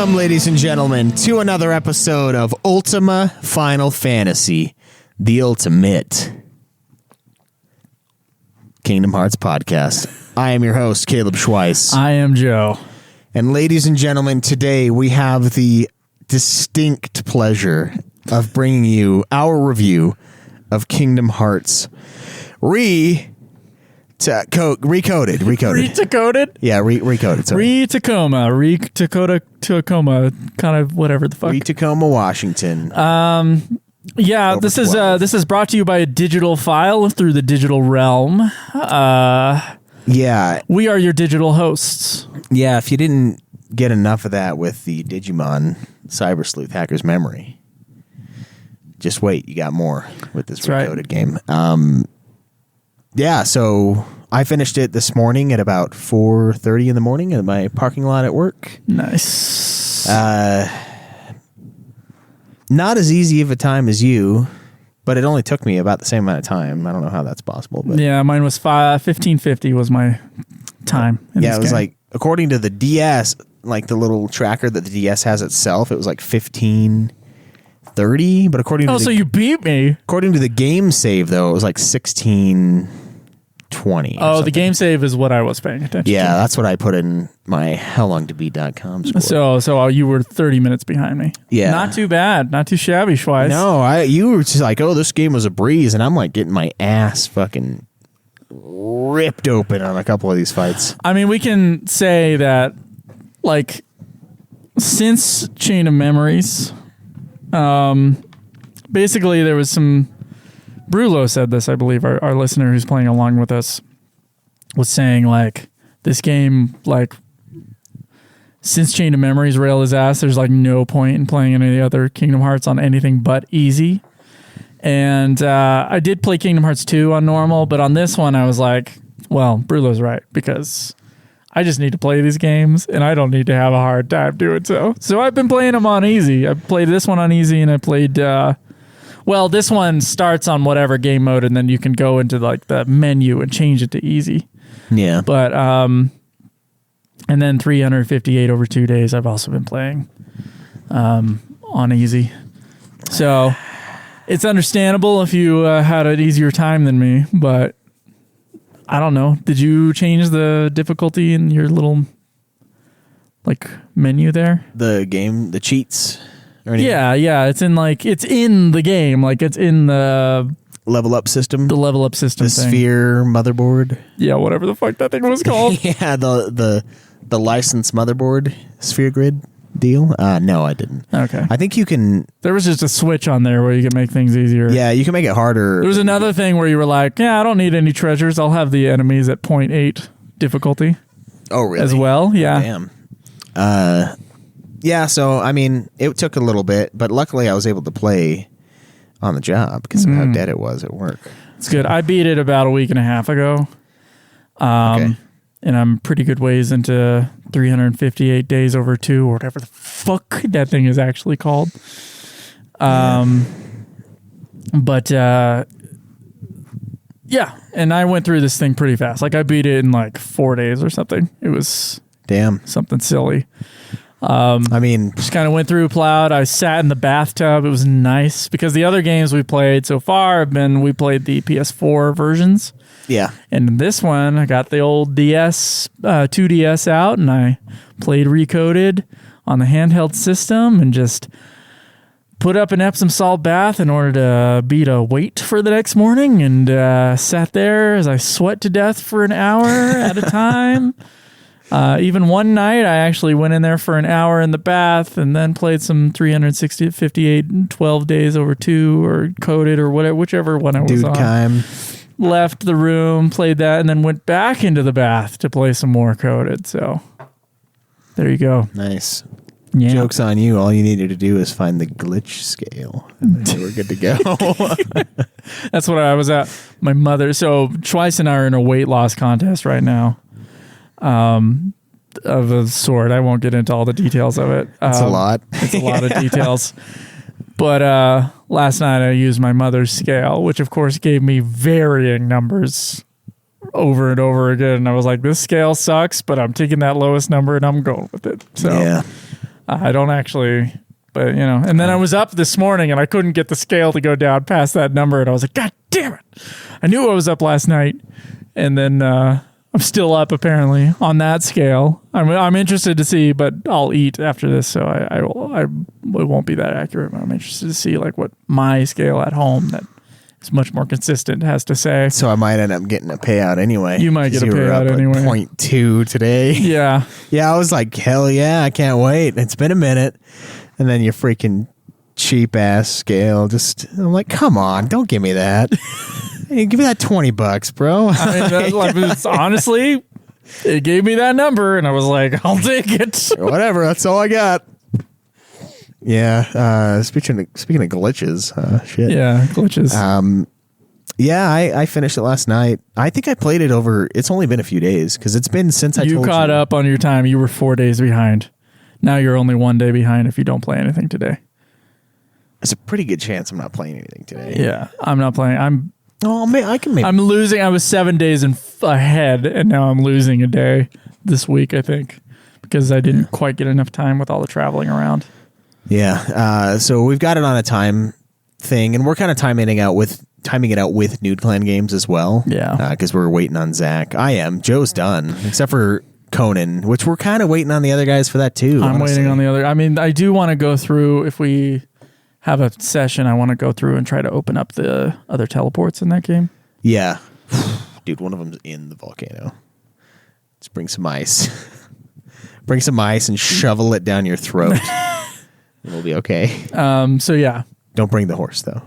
Welcome, ladies and gentlemen, to another episode of Ultima Final Fantasy, the ultimate Kingdom Hearts podcast. I am your host, Kaleb Schweiss. I am Joe. And ladies and gentlemen, today we have the distinct pleasure of bringing you our review of Kingdom Hearts Recoded. Re-Tacoded? Yeah, recoded. Sorry. Re-Tacoma. Re-Tacoma, kind of whatever the fuck. Re-Tacoma, Washington. Yeah, this is brought to you by a digital file through the digital realm. Yeah. We are your digital hosts. Yeah, if you didn't get enough of that with the Digimon Cyber Sleuth Hacker's Memory, just wait, you got more with this recoded game. Yeah, so I finished it this morning at about 4:30 in the morning in my parking lot at work. Nice. Not as easy of a time as you, but it only took me about the same amount of time. I don't know how that's possible. But yeah, mine was 15:50 was my time. Yeah, it was like, according to the DS, like the little tracker that the DS has itself, it was like 15:30. But according to so you beat me. According to the game save, though, it was like 16:20. Oh, the game save is what I was paying attention to. Yeah, that's what I put in my howlongtobeat.com score. So you were 30 minutes behind me. Yeah. Not too bad. Not too shabby, Schweiss. No, you were just like, oh, this game was a breeze, and I'm like getting my ass fucking ripped open on a couple of these fights. I mean, we can say that, like, since Chain of Memories, basically there was some... Brulo said this, I believe, our listener who's playing along with us was saying, like, this game, like, since Chain of Memories railed his ass, there's, like, no point in playing any other Kingdom Hearts on anything but easy. And I did play Kingdom Hearts 2 on normal, but on this one I was like, well, Brulo's right, because I just need to play these games, and I don't need to have a hard time doing so. So I've been playing them on easy. I played this one on easy, and I played... well, this one starts on whatever game mode, and then you can go into like the menu and change it to easy. Yeah. But and then 358 over 2 days, I've also been playing on easy. So it's understandable if you had an easier time than me, but I don't know. Did you change the difficulty in your little like menu there? The game, the cheats. Yeah, it's in the game, like it's in the level up system. The level up system, the thing. Sphere motherboard. Yeah, whatever the fuck that thing was called. Yeah, the licensed motherboard Sphere Grid deal. No, I didn't. Okay, I think you can. There was just a switch on there where you can make things easier. Yeah, you can make it harder. There was another thing where you were like, yeah, I don't need any treasures. I'll have the enemies at 0.8 difficulty. Oh, really? As well, yeah. Damn. Yeah, so, I mean, it took a little bit, but luckily I was able to play on the job because of how dead it was at work. It's good. I beat it about a week and a half ago. Okay. And I'm pretty good ways into 358 days over 2, or whatever the fuck that thing is actually called. But, yeah, and I went through this thing pretty fast. Like, I beat it in like 4 days or something. It was something silly. I mean, just kind of went through, plowed. I sat in the bathtub. It was nice because the other games we played so far we played the PS4 versions. Yeah. And this one, I got the old DS, 2DS out, and I played Recoded on the handheld system and just put up an Epsom salt bath in order to beat a weight for the next morning, and sat there as I sweat to death for an hour at a time. Even one night, I actually went in there for an hour in the bath and then played some 358 12 days over 2 or coded or whatever, whichever one I was on. Time. Left the room, played that, and then went back into the bath to play some more coded. So there you go. Nice. Yeah. Joke's on you. All you needed to do is find the glitch scale, and then you were good to go. That's what I was at. My mother. So Schweiss and I are in a weight loss contest right now. Of a sort. I won't get into all the details of it. It's a lot. It's a lot of details. But last night I used my mother's scale, which of course gave me varying numbers over and over again. And I was like, this scale sucks, but I'm taking that lowest number and I'm going with it. So yeah. I don't actually, but you know. And then I was up this morning and I couldn't get the scale to go down past that number, and I was like, God damn it! I knew I was up last night, and then I'm still up apparently on that scale. I'm interested to see, but I'll eat after this, so it won't be that accurate. But I'm interested to see like what my scale at home that is much more consistent has to say. So I might end up getting a payout anyway. You might get a payout anyway. 0.2 today. Yeah. Yeah, I was like, hell yeah, I can't wait. It's been a minute. And then your freaking cheap ass scale I'm like, come on, don't give me that. Hey, give me that $20, bro. I mean, honestly, it gave me that number, and I was like, I'll take it. Whatever, that's all I got. Yeah. Speaking of glitches, shit. Yeah, glitches. Yeah, I finished it last night. I think I played it over. It's only been a few days because it's been since I told you. You caught up on your time. You were 4 days behind. Now you're only 1 day behind if you don't play anything today. There's a pretty good chance I'm not playing anything today. Yeah, I'm not playing. I can maybe. I'm losing. I was 7 days ahead, and now I'm losing a day this week, I think, because I didn't quite get enough time with all the traveling around. Yeah. So we've got it on a time thing, and we're kind of timing it out with Nude Clan games as well. Yeah. Because we're waiting on Zach. I am. Joe's done, except for Conan, which we're kind of waiting on the other guys for that too. I'm waiting on the other. I mean, I do want to go through, if we have a session, I want to go through and try to open up the other teleports in that game. Yeah. Dude, one of them's in the volcano. Just bring some ice. Bring some ice and shovel it down your throat. It'll be okay. So yeah. Don't bring the horse though.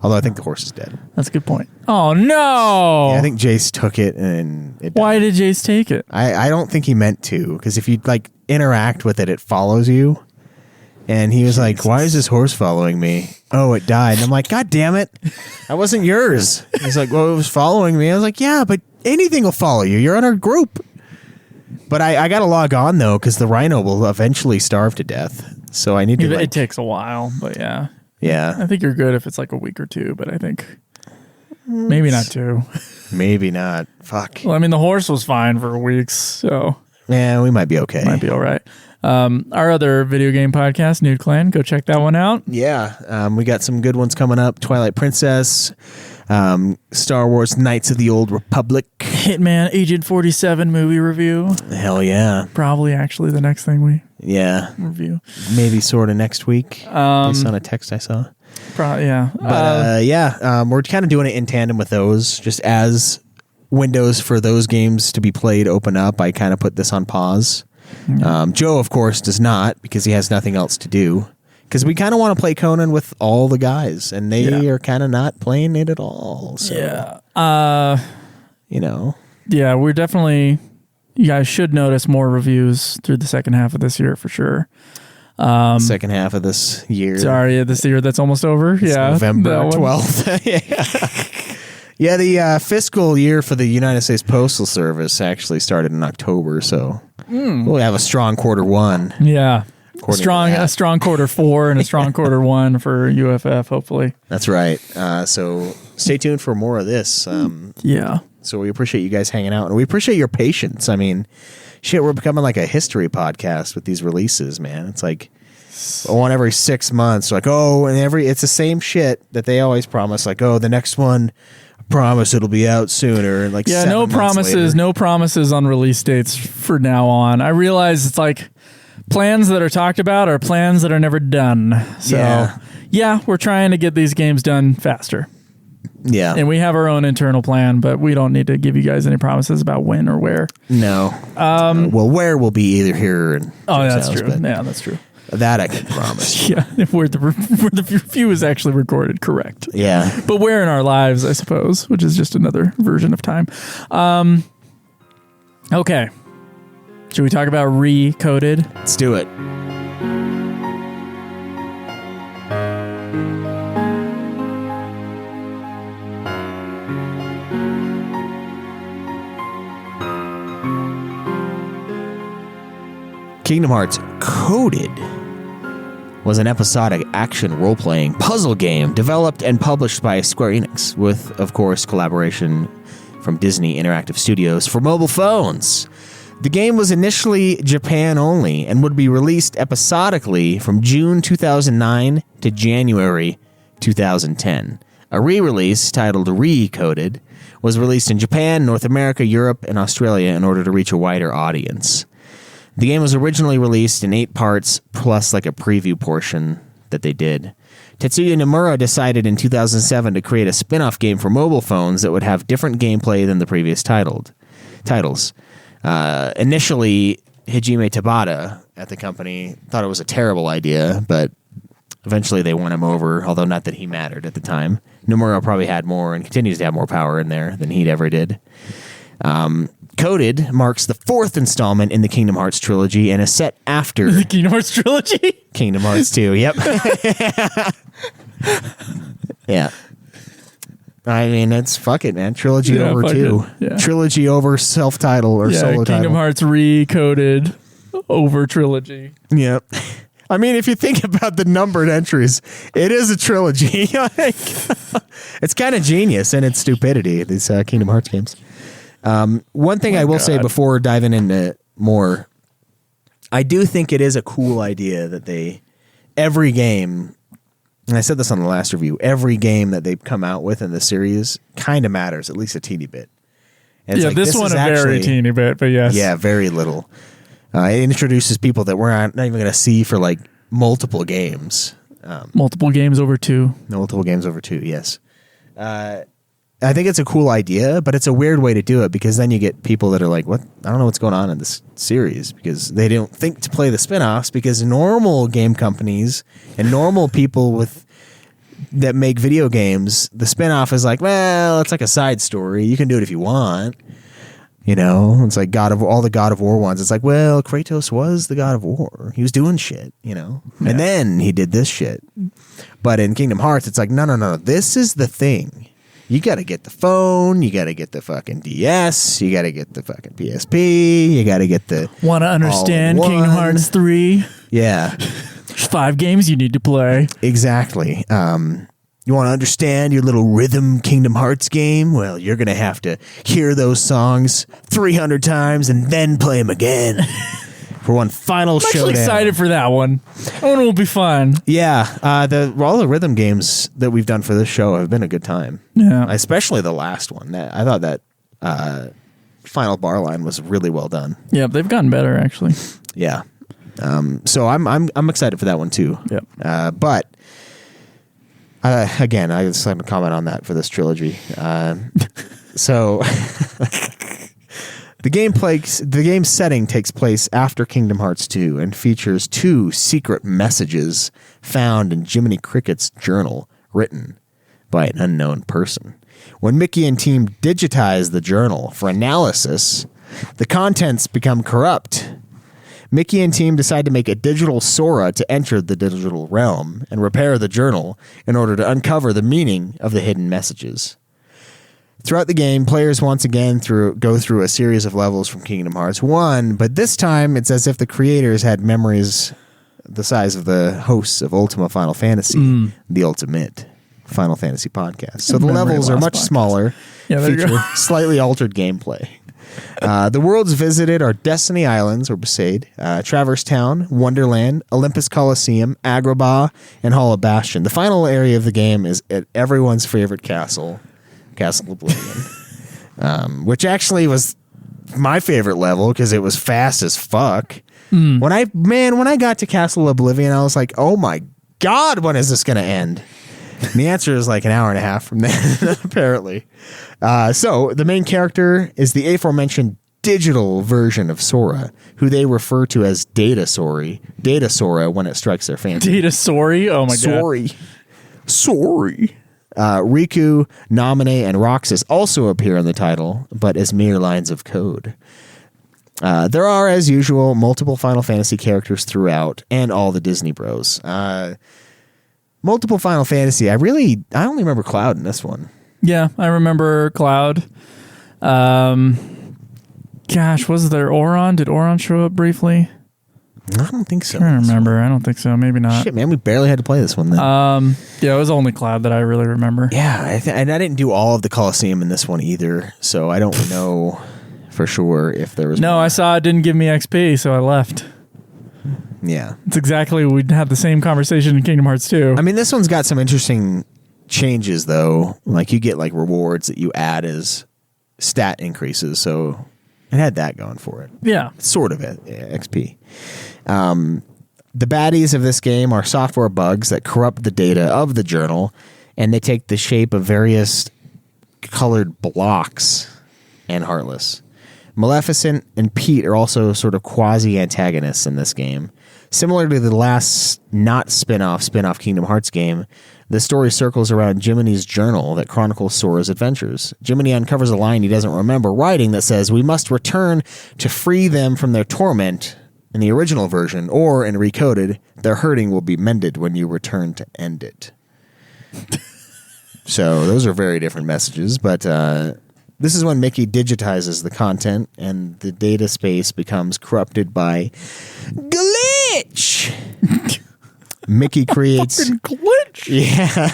Although I think the horse is dead. That's a good point. Oh no! Yeah, I think Jace took it and it died. Why did Jace take it? I don't think he meant to, because if you like interact with it, it follows you. And he was like, "Why is this horse following me?" Oh, it died. And I'm like, "God damn it! That wasn't yours." He's like, "Well, it was following me." I was like, "Yeah, but anything will follow you. You're on our group." But I got to log on though, because the rhino will eventually starve to death. So I need to. It takes a while, but yeah. Yeah. I think you're good if it's like a week or two, but I think maybe not 2. Maybe not. Fuck. Well, I mean, the horse was fine for weeks, so yeah, we might be okay. Might be all right. Our other video game podcast, Nude Clan, go check that one out. Yeah. We got some good ones coming up. Twilight Princess, Star Wars Knights of the Old Republic, Hitman Agent 47 movie review. Hell yeah. Probably actually the next thing we review. Maybe sort of next week, based on a text I saw. Yeah. But we're kind of doing it in tandem with those. Just as windows for those games to be played open up, I kind of put this on pause. Joe, of course, does not, because he has nothing else to do. Because we kind of want to play Conan with all the guys, and they are kind of not playing it at all. So, yeah. Yeah, we're definitely... You guys should notice more reviews through the second half of this year for sure. Second half of this year. Sorry, this year that's almost over. It's November 12th. Yeah, the fiscal year for the United States Postal Service actually started in October, so we'll have a strong quarter 1. Yeah. A strong quarter 4 and a strong quarter 1 for UFF, hopefully. That's right. So stay tuned for more of this. Yeah. So we appreciate you guys hanging out, and we appreciate your patience. I mean, shit, we're becoming like a history podcast with these releases, man. It's like one every 6 months. Like, it's the same shit that they always promise. Like, the next one, I promise it'll be out sooner. And like, no promises on release dates for now on. I realize it's like plans that are talked about are plans that are never done. So yeah, we're trying to get these games done faster. Yeah. And we have our own internal plan, but we don't need to give you guys any promises about when or where. No. Well, where will be either here and that's true. Yeah, that's true. That I can promise. Yeah, if where the review is actually recorded, correct. Yeah. But where in our lives, I suppose, which is just another version of time. Okay. Should we talk about Recoded? Let's do it. Kingdom Hearts Coded was an episodic action role-playing puzzle game developed and published by Square Enix with, of course, collaboration from Disney Interactive Studios for mobile phones. The game was initially Japan only and would be released episodically from June 2009 to January 2010. A re-release titled Recoded was released in Japan, North America, Europe, and Australia in order to reach a wider audience. The game was originally released in 8 parts, plus like a preview portion that they did. Tetsuya Nomura decided in 2007 to create a spin-off game for mobile phones that would have different gameplay than the previous titles. Initially, Hajime Tabata at the company thought it was a terrible idea, but eventually they won him over, although not that he mattered at the time. Nomura probably had more and continues to have more power in there than he'd ever did. Coded marks the 4th installment in the Kingdom Hearts trilogy and is set after... The Kingdom Hearts trilogy? Kingdom Hearts 2, yep. Yeah. I mean, it's fuck it, man. Trilogy over 2. Yeah. Trilogy over self-title or solo title. Kingdom Hearts Recoded over trilogy. Yep. I mean, if you think about the numbered entries, it is a trilogy. It's kind of genius in its stupidity, these Kingdom Hearts games. One thing I will say before diving into more, I do think it is a cool idea that every game, and I said this on the last review, every game that they've come out with in the series kind of matters, at least a teeny bit. And yeah, this one very teeny bit, but yes. Yeah, very little. It introduces people that we're not even going to see for like multiple games. Multiple games over 2. Multiple games over 2, yes. I think it's a cool idea, but it's a weird way to do it because then you get people that are like, "What? I don't know what's going on in this series," because they don't think to play the spin-offs because normal game companies and normal people that make video games, the spin-off is like, well, it's like a side story. You can do it if you want. You know, it's like all the God of War ones. It's like, well, Kratos was the God of War. He was doing shit, you know, and then he did this shit. But in Kingdom Hearts, it's like, no. This is the thing. You got to get the phone. You got to get the fucking DS. You got to get the fucking PSP. You got to get the... Want to understand Kingdom Hearts 3? Yeah. There's 5 games you need to play. Exactly. You want to understand your little rhythm Kingdom Hearts game? Well, you're going to have to hear those songs 300 times and then play them again. For one final showdown. I'm actually excited for that one. That one will be fun. Yeah, all the rhythm games that we've done for this show have been a good time. Yeah, especially the last one. I thought that final bar line was really well done. Yeah, they've gotten better actually. Yeah, so I'm excited for that one too. Yeah, but again, I just have to comment on that for this trilogy. So. The game setting takes place after Kingdom Hearts 2 and features 2 secret messages found in Jiminy Cricket's journal written by an unknown person. When Mickey and team digitize the journal for analysis, the contents become corrupt. Mickey and team decide to make a digital Sora to enter the digital realm and repair the journal in order to uncover the meaning of the hidden messages. Throughout the game, players once again go through a series of levels from Kingdom Hearts 1, but this time it's as if the creators had memories the size of the hosts of Ultima Final Fantasy, the Ultimate Final Fantasy podcast. So the levels are much smaller, feature slightly altered gameplay. The worlds visited are Destiny Islands, or Besaid, Traverse Town, Wonderland, Olympus Coliseum, Agrabah, and Hall of Bastion. The final area of the game is at everyone's favorite castle, Castle Oblivion, which actually was my favorite level because it was fast as fuck. When I got to Castle Oblivion, I was like, oh my God, when is this going to end? And the answer is like an hour and a half from then, apparently. So the main character is the aforementioned digital version of Sora, who they refer to as Data Sora when it strikes their fancy. Data Sori? Oh my God. Sorry. Riku, Naminé, and Roxas also appear in the title, but as mere lines of code. There are, as usual, multiple Final Fantasy characters throughout, and all the Disney Bros. Multiple Final Fantasy. I only remember Cloud in this one. Yeah, I remember Cloud. Gosh, was there Auron? Did Auron show up briefly? I don't think so. I don't remember. I don't think so. Maybe not. Shit, man, we barely had to play this one then. Yeah, it was only Cloud that I really remember. Yeah, and I didn't do all of the Coliseum in this one either, so I don't know for sure if there was No, more. I saw it didn't give me XP, so I left. Yeah. It's exactly, we'd had the same conversation in Kingdom Hearts 2. I mean, this one's got some interesting changes, though. Like, you get, like, rewards that you add as stat increases, so it had that going for it. Yeah. Sort of it, XP. The baddies of this game are software bugs that corrupt the data of the journal, and they take the shape of various colored blocks and Heartless. Maleficent and Pete are also sort of quasi-antagonists in this game. Similar to the last not spin-off Kingdom Hearts game, the story circles around Jiminy's journal that chronicles Sora's adventures. Jiminy uncovers a line he doesn't remember writing that says, "We must return to free them from their torment," in the original version, or in Recoded, "Their hurting will be mended when you return to end it." So those are very different messages, but this is when Mickey digitizes the content and the data space becomes corrupted by glitch. Mickey creates... Glitch? Yeah.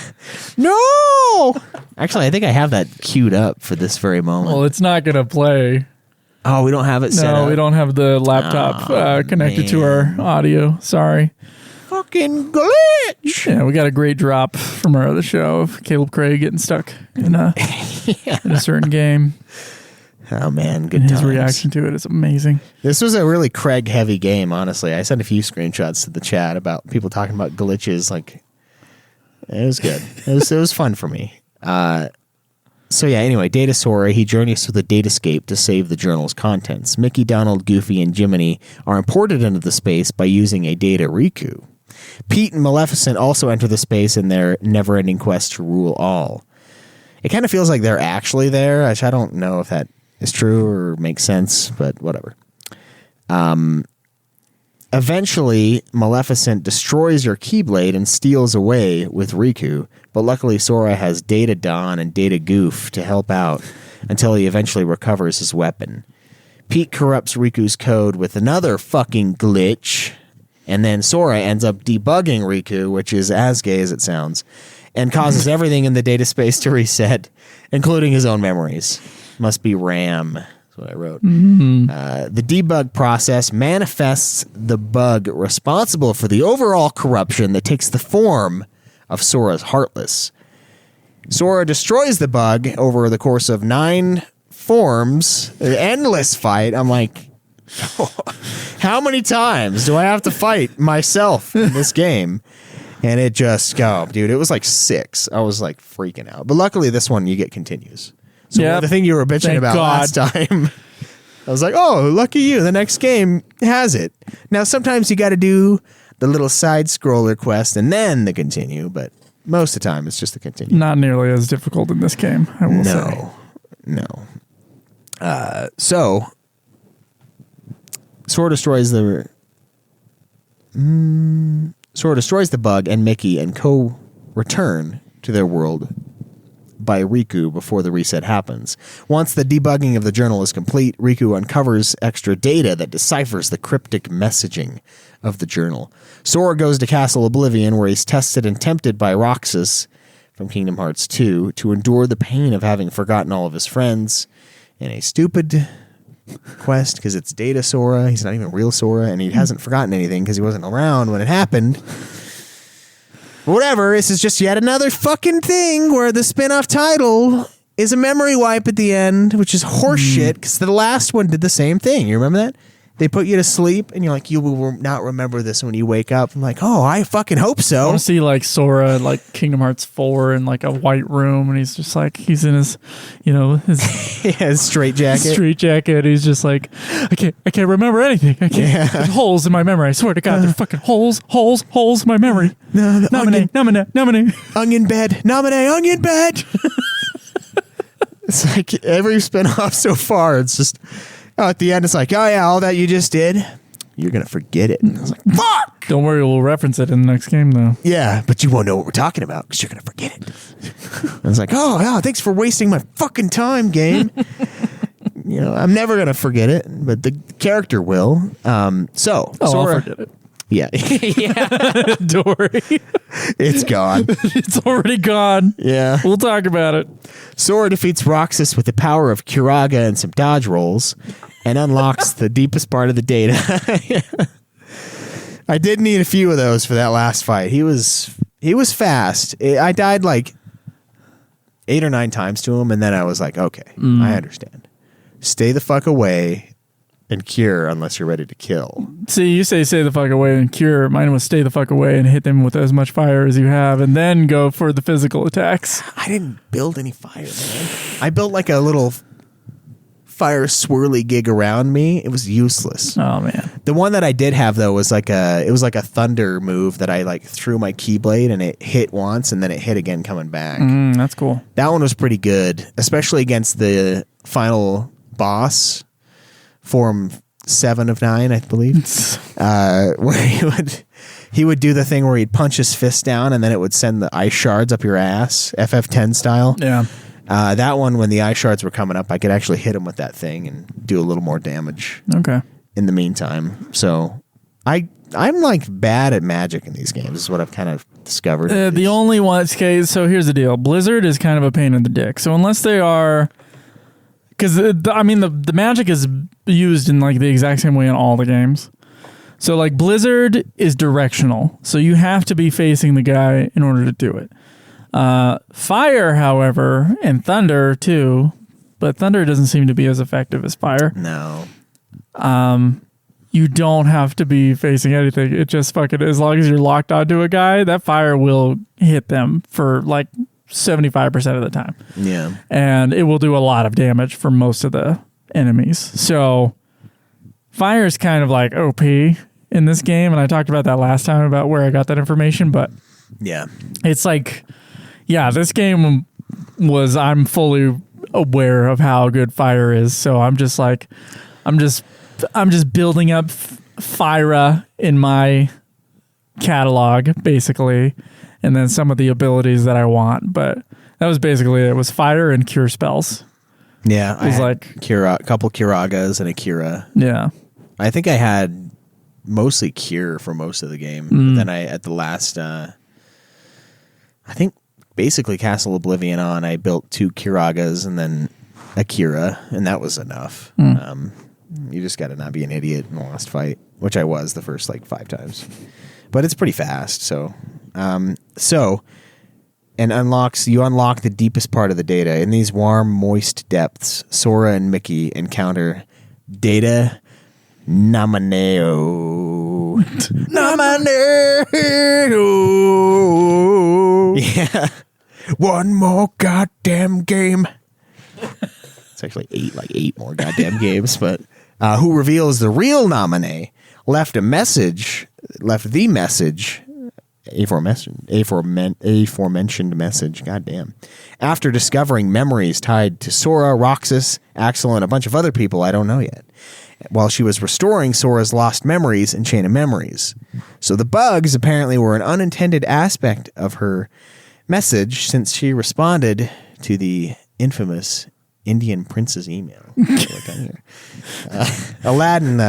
No! Actually, I think I have that queued up for this very moment. Well, it's not going to play. Oh, we don't have it set up? No, we don't have the laptop connected to our audio. Sorry. Fucking glitch! Yeah, we got a great drop from our other show of Caleb Craig getting stuck in a, in a certain game. Oh, man, good And times. his reaction to it is amazing. This was a really Craig-heavy game, honestly. I sent a few screenshots to the chat about people talking about glitches. Like, it was good. It was fun for me. So yeah, anyway, Data Sora, he journeys through the datascape to save the journal's contents. Mickey, Donald, Goofy, and Jiminy are imported into the space by using a data Riku. Pete and Maleficent also enter the space in their never-ending quest to rule all. It kind of feels like they're actually there, which I don't know if that is true or makes sense, but whatever. Eventually, Maleficent destroys your Keyblade and steals away with Riku, but luckily Sora has Data Don and Data Goof to help out until he eventually recovers his weapon. Pete corrupts Riku's code with another fucking glitch, and then Sora ends up debugging Riku, which is as gay as it sounds, and causes everything in the data space to reset, including his own memories. Must be RAM. What I wrote. The debug process manifests the bug responsible for the overall corruption that takes the form of Sora's Heartless. Sora destroys the bug over the course of 9 forms, an endless fight. I'm like, how many times do I have to fight myself in this game? And it just, dude, it was like 6. I was like freaking out. But luckily this one you get continues. So Yep. the thing you were bitching Thank about God. last time, I was like, oh, lucky you. The next game has it. Now, sometimes you got to do the little side scroller quest and then the continue, but most of the time it's just the continue. Not nearly as difficult in this game, I will say. No. So, Sora destroys the bug and Mickey and return to their world by Riku before the reset happens. Once the debugging of the journal is complete, Riku uncovers extra data that deciphers the cryptic messaging of the journal. Sora goes to Castle Oblivion, where he's tested and tempted by Roxas from Kingdom Hearts 2 to endure the pain of having forgotten all of his friends in a stupid quest, because it's Data Sora. He's not even real Sora, and he hasn't forgotten anything because he wasn't around when it happened. Whatever, this is just yet another fucking thing where the spin-off title is a memory wipe at the end, which is horseshit, because the last one did the same thing. You remember that? They put you to sleep, and you're like, you will not remember this when you wake up. I'm like, oh, I fucking hope I so. want to see like Sora, like Kingdom Hearts 4 in like a white room, and he's just like, he's in his, his Yeah, straight jacket. street jacket. He's just like, I can't remember anything. I can't. Yeah. There's holes in my memory. I swear to God, there's fucking holes in my memory. No, Nominate. Onion bed. Nominate onion bed. It's like every spin-off so far, it's just, at the end, it's like, oh yeah, all that you just did, you're going to forget it. And I was like, fuck! Don't worry, we'll reference it in the next game, though. Yeah, but you won't know what we're talking about because you're going to forget it. I was like, oh, thanks for wasting my fucking time, game. I'm never going to forget it, but the character will. I'll forget it. Yeah. Yeah. Dory. It's gone. It's already gone. Yeah. We'll talk about it. Sora defeats Roxas with the power of Kiraga and some dodge rolls and unlocks the deepest part of the data. I did need a few of those for that last fight. He was fast. I died like 8 or 9 times to him, and then I was like, okay, I understand. Stay the fuck away and cure unless you're ready to kill. See, you say stay the fuck away and cure. Mine was stay the fuck away and hit them with as much fire as you have and then go for the physical attacks. I didn't build any fire, man. I built like a little fire swirly gig around me. It was useless. Oh, man. The one that I did have, though, was like a thunder move that I like threw my keyblade and it hit once and then it hit again coming back. That's cool. That one was pretty good, especially against the final boss. Form 7 of 9, I believe, where he would do the thing where he'd punch his fist down and then it would send the ice shards up your ass, FF10 style. Yeah. That one, when the ice shards were coming up, I could actually hit him with that thing and do a little more damage. Okay. In the meantime, so I'm like bad at magic in these games. Is what I've kind of discovered. The only one. Okay, so here's the deal. Blizzard is kind of a pain in the dick. So unless they are. Because, the magic is used in, like, the exact same way in all the games. So, like, Blizzard is directional. So you have to be facing the guy in order to do it. Fire, however, and Thunder, too. But Thunder doesn't seem to be as effective as Fire. No. You don't have to be facing anything. It just fucking, as long as you're locked onto a guy, that fire will hit them for, like, 75% of the time. Yeah. And it will do a lot of damage for most of the enemies. So fire is kind of like OP in this game. And I talked about that last time about where I got that information. But yeah, it's like, yeah, this game I'm fully aware of how good fire is. So I'm just like, I'm just building up Fyra in my catalog, basically. And then some of the abilities that I want, but that was basically it. Was fire and cure spells. Yeah, it was like a couple Kiragas and a Kira. Yeah, I think I had mostly cure for most of the game. But then at the last, I think basically Castle Oblivion on, I built 2 Kiragas and then a Kira, and that was enough. You just got to not be an idiot in the last fight, which I was the first like 5 times. But it's pretty fast, so. You unlock the deepest part of the data. In these warm, moist depths, Sora and Mickey encounter Data Namaneo. Yeah. One more goddamn game. It's actually 8 more goddamn games, but who reveals the real nominee left the message, aforementioned message, goddamn, after discovering memories tied to Sora, Roxas, Axel, and a bunch of other people I don't know yet, while she was restoring Sora's lost memories and Chain of Memories. So the bugs apparently were an unintended aspect of her message, since she responded to the infamous Indian prince's email. Aladdin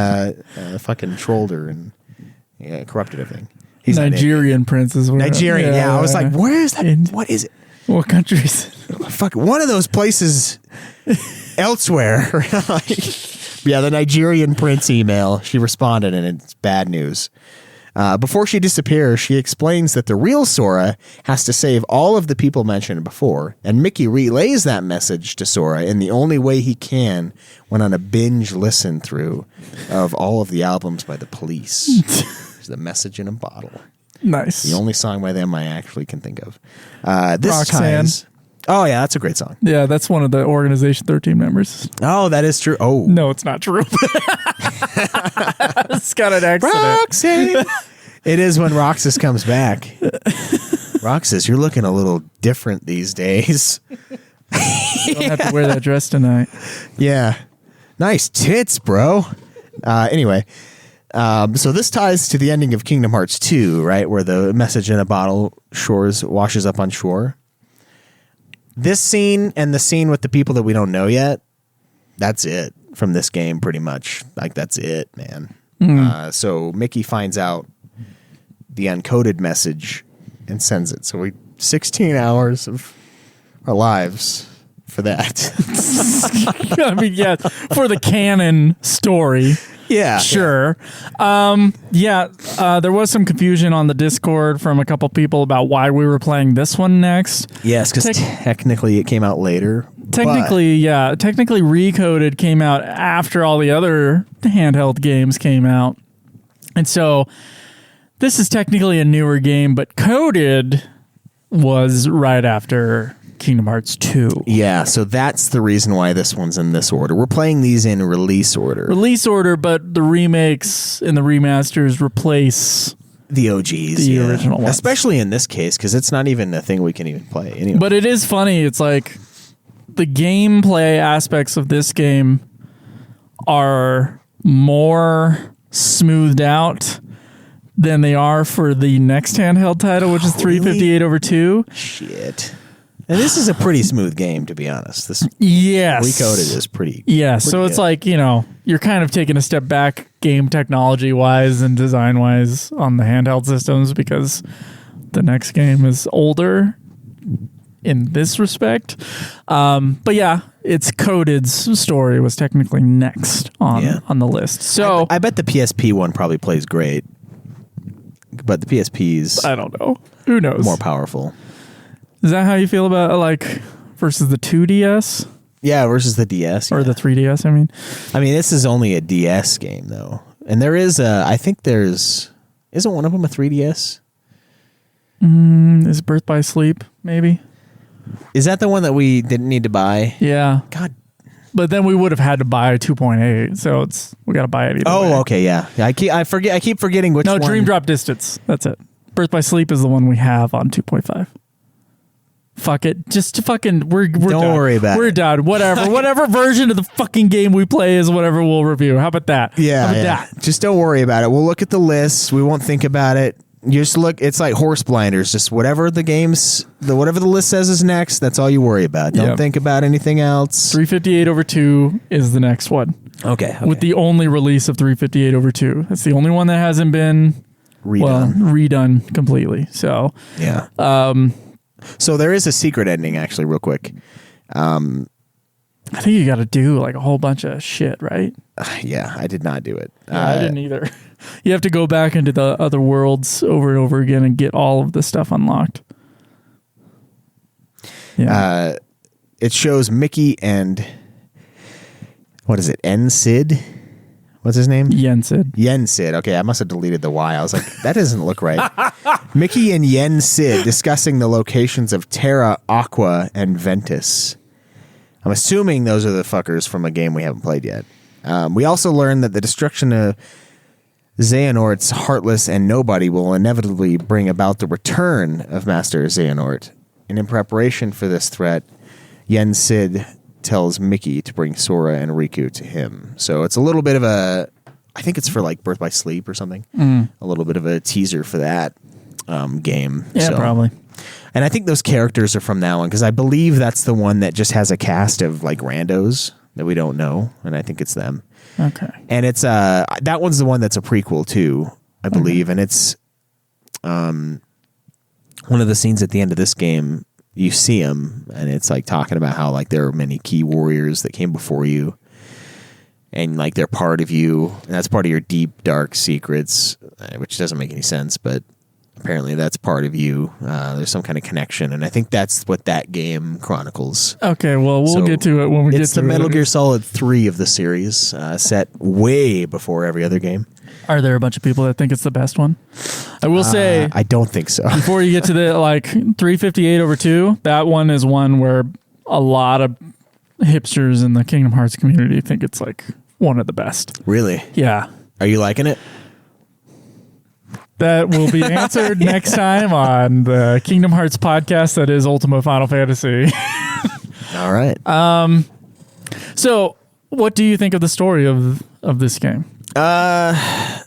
fucking trolled her and corrupted everything. He's Nigerian prince as well. Nigerian, yeah. I was like, where is that? What is it? What country is it? Fuck, one of those places elsewhere. Yeah, the Nigerian prince email. She responded, and it's bad news. Before she disappears, she explains that the real Sora has to save all of the people mentioned before, and Mickey relays that message to Sora in the only way he can when on a binge listen through of all of the albums by the Police. The Message in a Bottle. Nice. The only song by them I actually can think of. This Roxanne. Oh, yeah, that's a great song. Yeah, that's one of the Organization 13 members. Oh, that is true. Oh. No, it's not true. It's got an accident. Roxanne. It is when Roxas comes back. Roxas, you're looking a little different these days. You don't have to wear that dress tonight. Yeah. Nice tits, bro. Anyway. So this ties to the ending of Kingdom Hearts 2, right? Where the message in a bottle washes up on shore. This scene and the scene with the people that we don't know yet, that's it from this game pretty much. Like, that's it, man. So Mickey finds out the uncoded message and sends it. So 16 hours of our lives for that. I mean, yeah, for the canon story. Yeah. Sure. There was some confusion on the Discord from a couple people about why we were playing this one next. Yes, because technically it came out later. Technically Recoded came out after all the other handheld games came out. And so this is technically a newer game, but Coded was right after Kingdom Hearts 2. Yeah, so that's the reason why this one's in this order. We're playing these in release order. But the remakes and the remasters replace the OGs, the original ones. Especially in this case, because it's not even a thing we can even play anyway. But it is funny. It's like the gameplay aspects of this game are more smoothed out than they are for the next handheld title, which is 358/2. Shit. And this is a pretty smooth game, to be honest. This yes. Recoded is pretty so it's good. like, you're kind of taking a step back game technology-wise and design-wise on the handheld systems because the next game is older in this respect. But yeah, it's Coded's story was technically next on the list. So I bet the PSP one probably plays great. But the PSP's I don't know. Who knows? More powerful. Is that how you feel about versus the 2DS? Yeah, versus the DS. Or the 3DS, I mean. I mean, this is only a DS game, though. And there is isn't one of them a 3DS? Is Birth by Sleep, maybe? Is that the one that we didn't need to buy? Yeah. God. But then we would have had to buy a 2.8, so we got to buy it either way. Okay, yeah. I keep forgetting which one. No, Dream Drop Distance. That's it. Birth by Sleep is the one we have on 2.5. Fuck it. Just we're Don't done. worry about it. We're done. Whatever version of the fucking game we play is whatever we'll review. How about that? Yeah. How about that? Just don't worry about it. We'll look at the list. We won't think about it. You just look. It's like horse blinders. Just whatever the list says is next. That's all you worry about. Don't think about anything else. 358/2 is the next one. Okay. With the only release of 358/2. That's the only one that hasn't been redone completely. So yeah. So there is a secret ending, actually, real quick. I think you got to do a whole bunch of shit, right? Yeah, I did not do it. I didn't either. You have to go back into the other worlds over and over again and get all of the stuff unlocked. Yeah. It shows Mickey and what is it? Sid? What's his name? Yen Sid. Okay, I must have deleted the Y. I was like, that doesn't look right. Mickey and Yen Sid discussing the locations of Terra, Aqua, and Ventus. I'm assuming those are the fuckers from a game we haven't played yet. We also learned that the destruction of Xehanort's Heartless and Nobody will inevitably bring about the return of Master Xehanort. And in preparation for this threat, Yen Sid tells Mickey to bring Sora and Riku to him. So it's a little bit of I think it's for Birth by Sleep or something. A little bit of a teaser for that game. Yeah, probably. And I think those characters are from that one because I believe that's the one that just has a cast of randos that we don't know, and I think it's them. Okay. And it's that one's the one that's a prequel too, I believe, and it's one of the scenes at the end of this game. You see him, and it's talking about how there are many key warriors that came before you, and they're part of you, and that's part of your deep dark secrets, which doesn't make any sense, but apparently that's part of you. There's some kind of connection, and I think that's what that game chronicles. Okay, well, we'll get to it when we get to it. It's the Metal Gear Solid 3 of the series, set way before every other game. Are there a bunch of people that think it's the best one? I will say, I don't think so. Before you get to the 358/2, that one is one where a lot of hipsters in the Kingdom Hearts community think it's one of the best. Really? Yeah. Are you liking it? That will be answered next time on the Kingdom Hearts podcast that is Ultimate Final Fantasy. All right. So, what do you think of the story of this game? I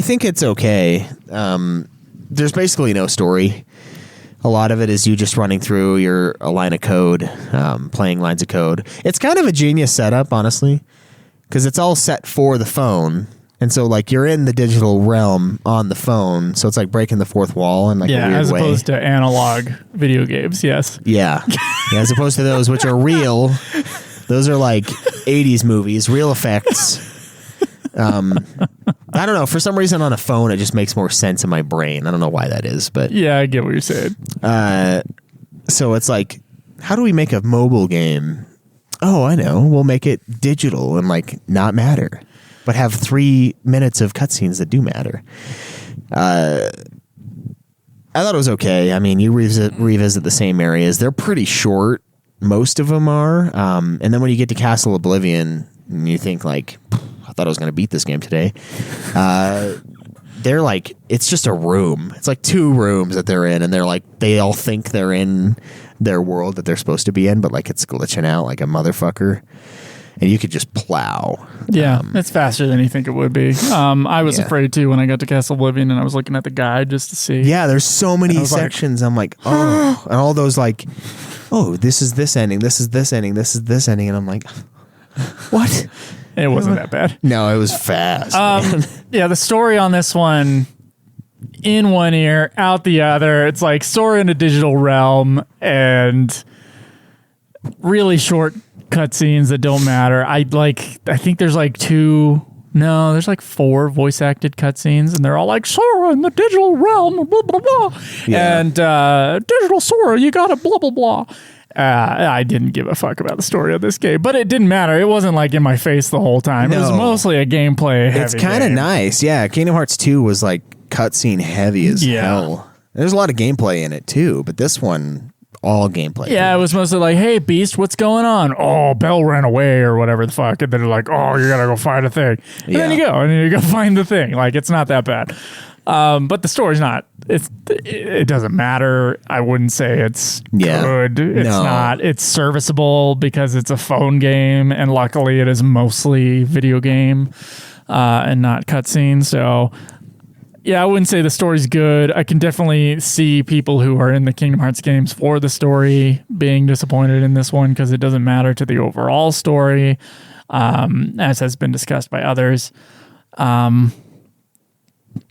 think it's okay. There's basically no story. A lot of it is you just running through a line of code, playing lines of code. It's kind of a genius setup, honestly, because it's all set for the phone. And so, like, you're in the digital realm on the phone, so it's like breaking the fourth wall in like a weird as way. opposed to analog video games. Yes. Yeah. As opposed to those which are real. Those are like 80s movies, real effects. I don't know. For some reason on a phone, it just makes more sense in my brain. I don't know why that is, but Yeah, I get what you're saying. so it's like, how do we make a mobile game? Oh, I know. We'll make it digital and like not matter, but have 3 minutes of cutscenes that do matter. I thought it was okay. I mean, you revisit the same areas. They're pretty short. Most of them are. And then when you get to Castle Oblivion, and you think like, I thought I was going to beat this game today. They're like, it's just a room. It's like 2 rooms that they're in, and they're like, they all think they're in their world that they're supposed to be in, but like it's glitching out like a motherfucker. And you could just plow. Yeah, it's faster than you think it would be. I was afraid too when I got to Castle Oblivion and I was looking at the guide just to see. Yeah, there's so many sections. I'm like, oh, and all those like, oh, this is this ending, this is this ending, this is this ending, and I'm like, what? It wasn't that bad. No, it was fast. Yeah, the story on this one, in one ear, out the other. It's like story in a digital realm and really short cutscenes that don't matter. I think there's like 4 voice acted cutscenes, and they're all like Sora in the digital realm, blah blah blah, and digital Sora, you gotta blah blah blah. I didn't give a fuck about the story of this game, but it didn't matter. It wasn't like in my face the whole time. No. It was mostly a gameplay heavy. It's kind of nice. Yeah, Kingdom Hearts 2 was like cutscene heavy as hell. There's a lot of gameplay in it too, but this one, all gameplay. Yeah, it was mostly like, hey, Beast, what's going on? Oh, Belle ran away or whatever the fuck. And then they're like, oh, you gotta go find a thing. And then you go find the thing. Like, it's not that bad. But the story's not. It doesn't matter. I wouldn't say it's good. It's not. It's serviceable because it's a phone game, and luckily it is mostly video game and not cutscene. So yeah, I wouldn't say the story's good. I can definitely see people who are in the Kingdom Hearts games for the story being disappointed in this one because it doesn't matter to the overall story, as has been discussed by others.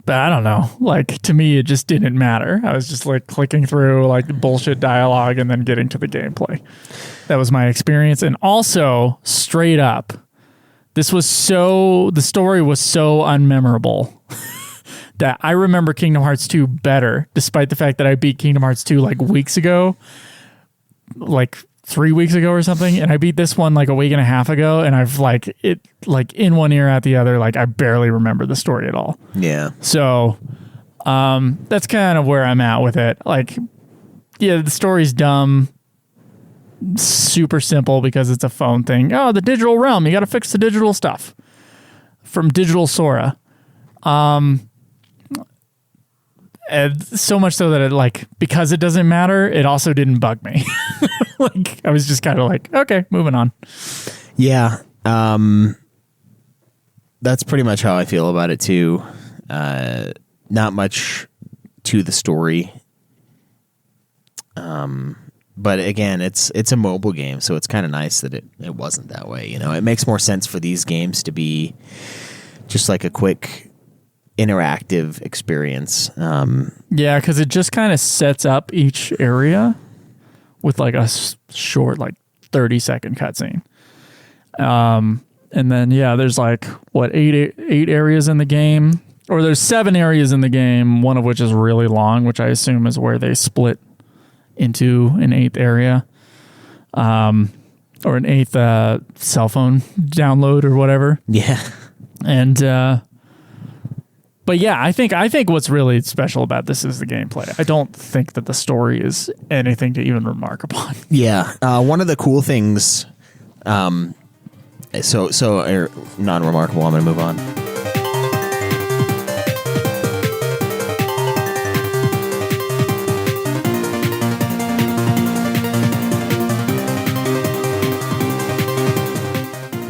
But I don't know. Like, to me, it just didn't matter. I was just like clicking through like bullshit dialogue and then getting to the gameplay. That was my experience. And also, straight up, the story was so unmemorable that I remember Kingdom Hearts 2 better, despite the fact that I beat Kingdom Hearts 2 like weeks ago, like 3 weeks ago or something, and I beat this one like a week and a half ago, and I've like it like in one ear out the other, like I barely remember the story at all. Yeah. So that's kind of where I'm at with it. Like, yeah, the story's dumb, super simple because it's a phone thing. Oh, the digital realm, you got to fix the digital stuff from digital Sora. And so much so that it like, because it doesn't matter, it also didn't bug me. Like, I was just kind of like, okay, moving on. Yeah. That's pretty much how I feel about it too. Not much to the story. But again, it's a mobile game, so it's kind of nice that it wasn't that way. You know, it makes more sense for these games to be just like a quick interactive experience. Yeah, because it just kind of sets up each area with like a short, like 30-second cutscene. And then, yeah, there's like, what, eight areas in the game? Or there's 7 areas in the game, one of which is really long, which I assume is where they split into an 8th area. Or an 8th cell phone download or whatever. Yeah. And but yeah, I think what's really special about this is the gameplay. I don't think that the story is anything to even remark upon. Yeah. One of the cool things, so non-remarkable, I'm going to move on.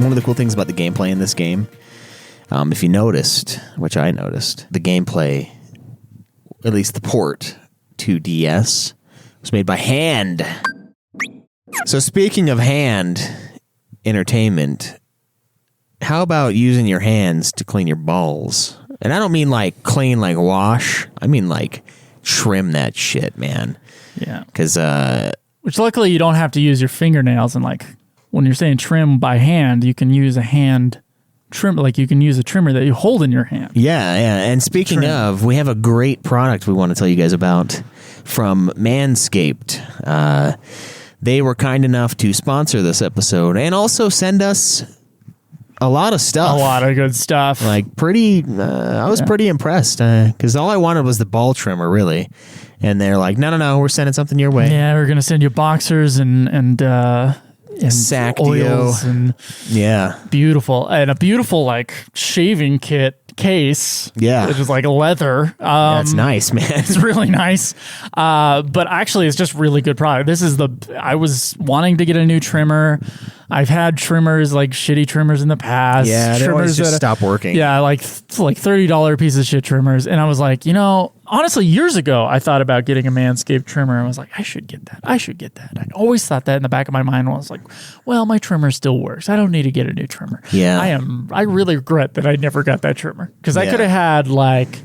One of the cool things about the gameplay in this game, if you noticed, which I noticed, the gameplay, at least the port to DS, was made by hand. So speaking of hand entertainment, how about using your hands to clean your balls? And I don't mean like clean, like wash. I mean like trim that shit, man. Yeah. Because which luckily you don't have to use your fingernails, and like when you're saying trim by hand, you can use a hand trim, like you can use a trimmer that you hold in your hand. Yeah. And speaking of, we have a great product we want to tell you guys about from Manscaped. They were kind enough to sponsor this episode and also send us a lot of stuff. A lot of good stuff. Like I was pretty impressed because all I wanted was the ball trimmer, really. And they're like, no, we're sending something your way. Yeah, we're gonna send you boxers and sack oils and beautiful like shaving kit case. Yeah, which is like leather. That's nice, man. It's really nice. But actually, it's just really good product. I was wanting to get a new trimmer. I've had trimmers, like shitty trimmers in the past. Yeah, they always just stop working. Yeah, like $30 piece of shit trimmers. And I was like, honestly, years ago, I thought about getting a Manscaped trimmer. I was like, I should get that. I always thought that in the back of my mind. I was like, well, my trimmer still works. I don't need to get a new trimmer. Yeah. I really regret that I never got that trimmer. Because I could have had like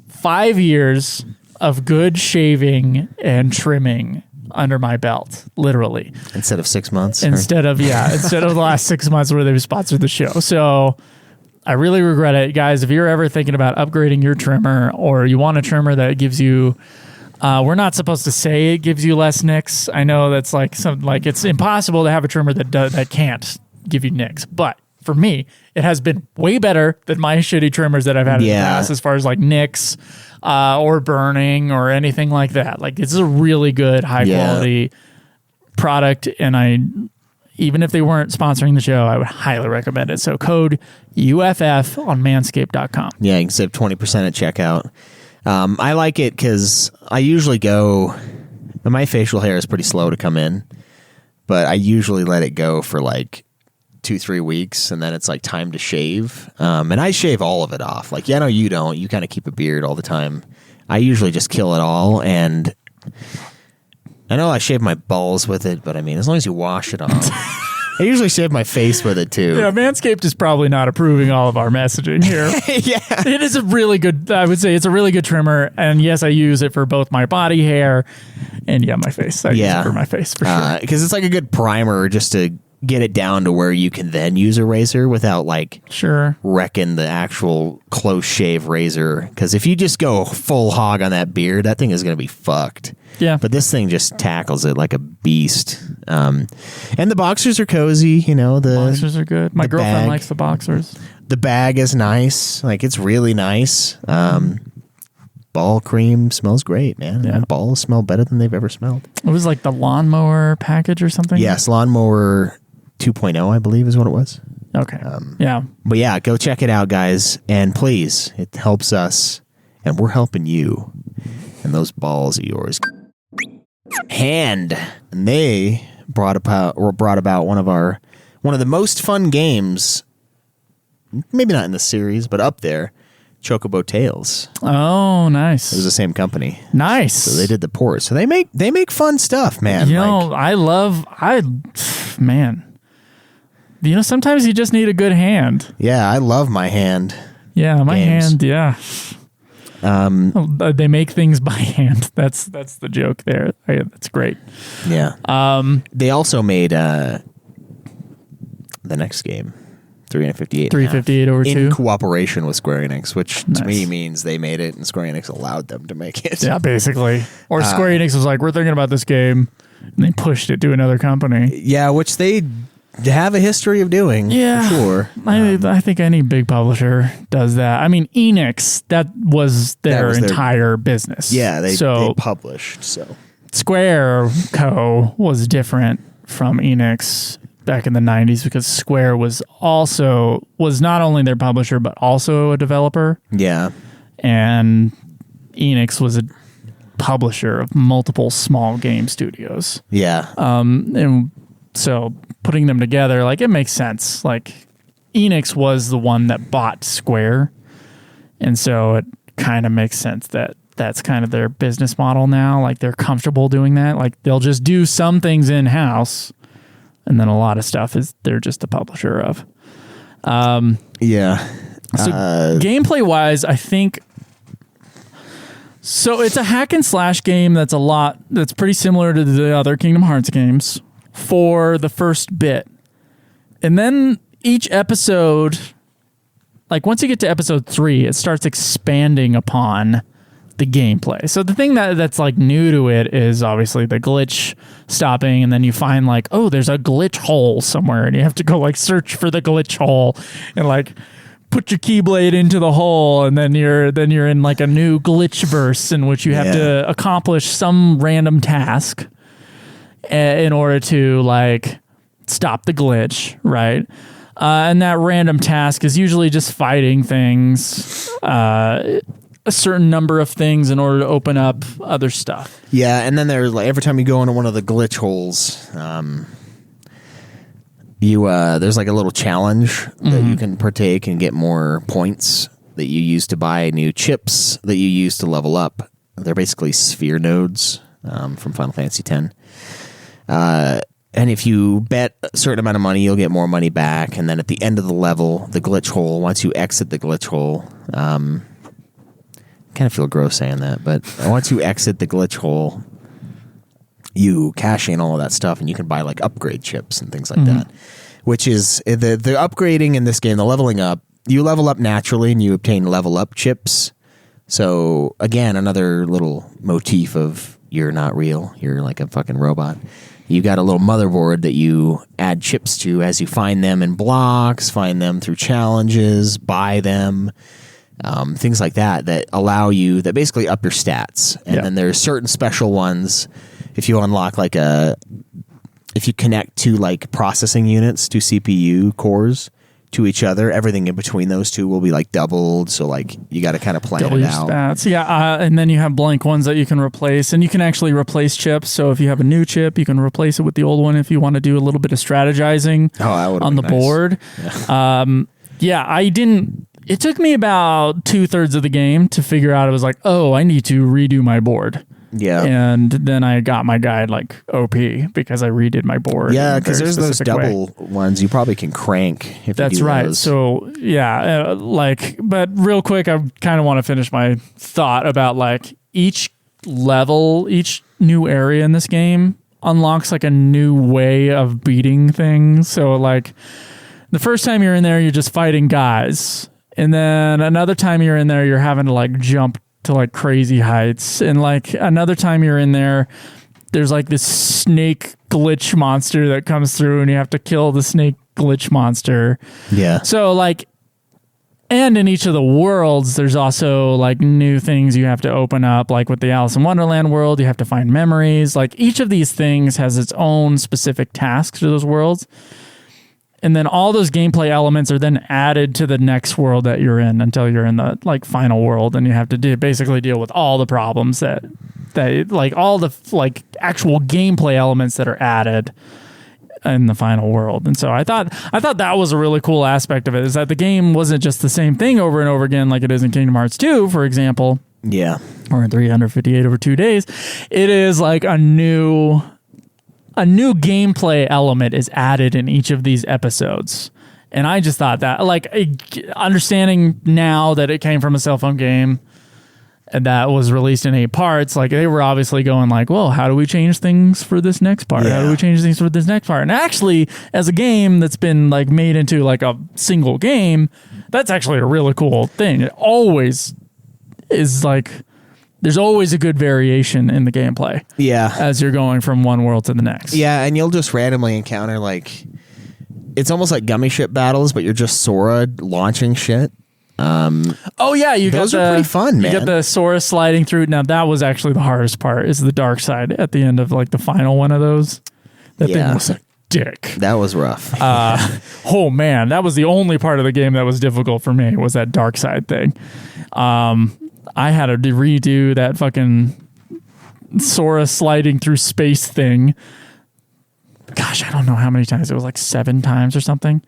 5 years of good shaving and trimming under my belt, literally. Instead of 6 months. Instead of the last 6 months where they've sponsored the show. So I really regret it. Guys, if you're ever thinking about upgrading your trimmer, or you want a trimmer that gives you, we're not supposed to say it gives you less nicks. I know that's like it's impossible to have a trimmer that can't give you nicks. But for me, it has been way better than my shitty trimmers that I've had in the past, as far as like nicks or burning or anything like that. Like, it's a really good, high quality product, and even if they weren't sponsoring the show, I would highly recommend it. So code UFF on manscaped.com. Yeah, you can save 20% at checkout. I like it because I usually my facial hair is pretty slow to come in, but I usually let it go for like 2-3 weeks, and then it's like time to shave. And I shave all of it off. Like, no, you don't. You kind of keep a beard all the time. I usually just kill it all, and I know I shave my balls with it, but I mean, as long as you wash it off. I usually shave my face with it too. Yeah, Manscaped is probably not approving all of our messaging here. Yeah. It is a really good, I would say it's a really good trimmer. And yes, I use it for both my body hair and my face. I use it for my face for sure. Because it's like a good primer just to get it down to where you can then use a razor without like wrecking the actual close shave razor. Because if you just go full hog on that beard, that thing is going to be fucked. Yeah. But this thing just tackles it like a beast. And the boxers are cozy, the boxers are good. My girlfriend likes the boxers. The bag is nice. Like, it's really nice. Ball cream smells great, man. Yeah. My balls smell better than they've ever smelled. It was like the lawnmower package or something? Yes, lawnmower 2.0, I believe is what it was. Okay. Yeah. But yeah, go check it out, guys. And please, it helps us, and we're helping you. And those balls of yours. And they brought about one of the most fun games, maybe not in the series, but up there, Chocobo Tales. Oh, nice. It was the same company. Nice. So they did the port. So they make fun stuff, man. Sometimes you just need a good hand. Yeah, I love my hand. Yeah, my games. hand, yeah. They make things by hand. That's the joke there. That's great. Yeah. They also made the next game, 358 over 2. In cooperation with Square Enix, which to me means they made it and Square Enix allowed them to make it. Yeah, basically. Or Square Enix was like, we're thinking about this game, and they pushed it to another company. Yeah, which they have a history of doing, for sure. I think any big publisher does that. I mean, Enix, that was their entire business. Yeah, they published. So Square Co. was different from Enix back in the 90s because Square was not only their publisher, but also a developer. Yeah. And Enix was a publisher of multiple small game studios. Yeah. And so putting them together, like, it makes sense. Like, Enix was the one that bought Square, and so it kind of makes sense that that's kind of their business model now. Like, they're comfortable doing that. Like, they'll just do some things in-house, and then a lot of stuff they're just the publisher of. Yeah. So gameplay wise, I think. So it's a hack and slash game that's pretty similar to the other Kingdom Hearts games for the first bit. And then each episode, like once you get to episode 3, it starts expanding upon the gameplay. So the thing that's like new to it is obviously the glitch stopping, and then you find like, oh, there's a glitch hole somewhere, and you have to go like search for the glitch hole and like put your keyblade into the hole, and then you're in like a new glitch verse in which you have to accomplish some random task in order to like stop the glitch, right? And that random task is usually just fighting things, a certain number of things in order to open up other stuff. Yeah, and then there's like every time you go into one of the glitch holes, there's like a little challenge that you can partake and get more points that you use to buy new chips that you use to level up. They're basically sphere nodes from Final Fantasy X. And if you bet a certain amount of money, you'll get more money back. And then at the end of the level, the glitch hole, once you exit the glitch hole, kind of feel gross saying that, but once you exit the glitch hole, you cash in all of that stuff and you can buy like upgrade chips and things like that, which is the upgrading in this game, the leveling up. You level up naturally and you obtain level up chips. So again, another little motif of you're not real. You're like a fucking robot. You got a little motherboard that you add chips to as you find them in blocks, find them through challenges, buy them. Things like that allow you, that basically up your stats. And then there's certain special ones. If you unlock if you connect two like processing units, two CPU cores to each other, everything in between those two will be like doubled. So like you got to kind of plan it out. Stats. Yeah, and then you have blank ones that you can replace, and you can actually replace chips. So if you have a new chip, you can replace it with the old one if you want to do a little bit of strategizing on the board. Yeah, I didn't. It took me about 2/3 of the game to figure out. It was like, oh, I need to redo my board. Yeah. And then I got my guide like OP because I redid my board. Yeah, because there's those double ones you probably can crank if That's you do right. those. So, yeah, but real quick, I kind of want to finish my thought about like each level, each new area in this game unlocks like a new way of beating things. So, like, the first time you're in there, you're just fighting guys. And then another time you're in there, you're having to like jump to like crazy heights. And like another time you're in there, there's like this snake glitch monster that comes through and you have to kill the snake glitch monster. Yeah. So like, and in each of the worlds, there's also like new things you have to open up. Like with the Alice in Wonderland world, you have to find memories. Like each of these things has its own specific tasks to those worlds. And then all those gameplay elements are then added to the next world that you're in until you're in the like final world, and you have to basically deal with all the problems that like all the like actual gameplay elements that are added in the final world. And so I thought that was a really cool aspect of it, is that the game wasn't just the same thing over and over again like it is in Kingdom Hearts 2, for example. Yeah. Or in 358 over 2 days. It is like a new gameplay element is added in each of these episodes. And I just thought that, like, understanding now that it came from a cell phone game and that was released in 8 parts, like, they were obviously going like, well, how do we change things for this next part? Yeah. How do we change things for this next part? And actually, as a game that's been like made into like a single game, that's actually a really cool thing. It always is like, there's always a good variation in the gameplay. Yeah. As you're going from one world to the next. Yeah, and you'll just randomly encounter, like, it's almost like gummy ship battles, but you're just Sora launching shit. Oh, yeah. Those are pretty fun, man. You get the Sora sliding through. Now, that was actually the hardest part, is the dark side at the end of, like, the final one of those. That thing was a dick. That was rough. Oh, man. That was the only part of the game that was difficult for me, was that dark side thing. I had to redo that fucking Sora sliding through space thing. Gosh, I don't know how many times. It was like 7 times or something,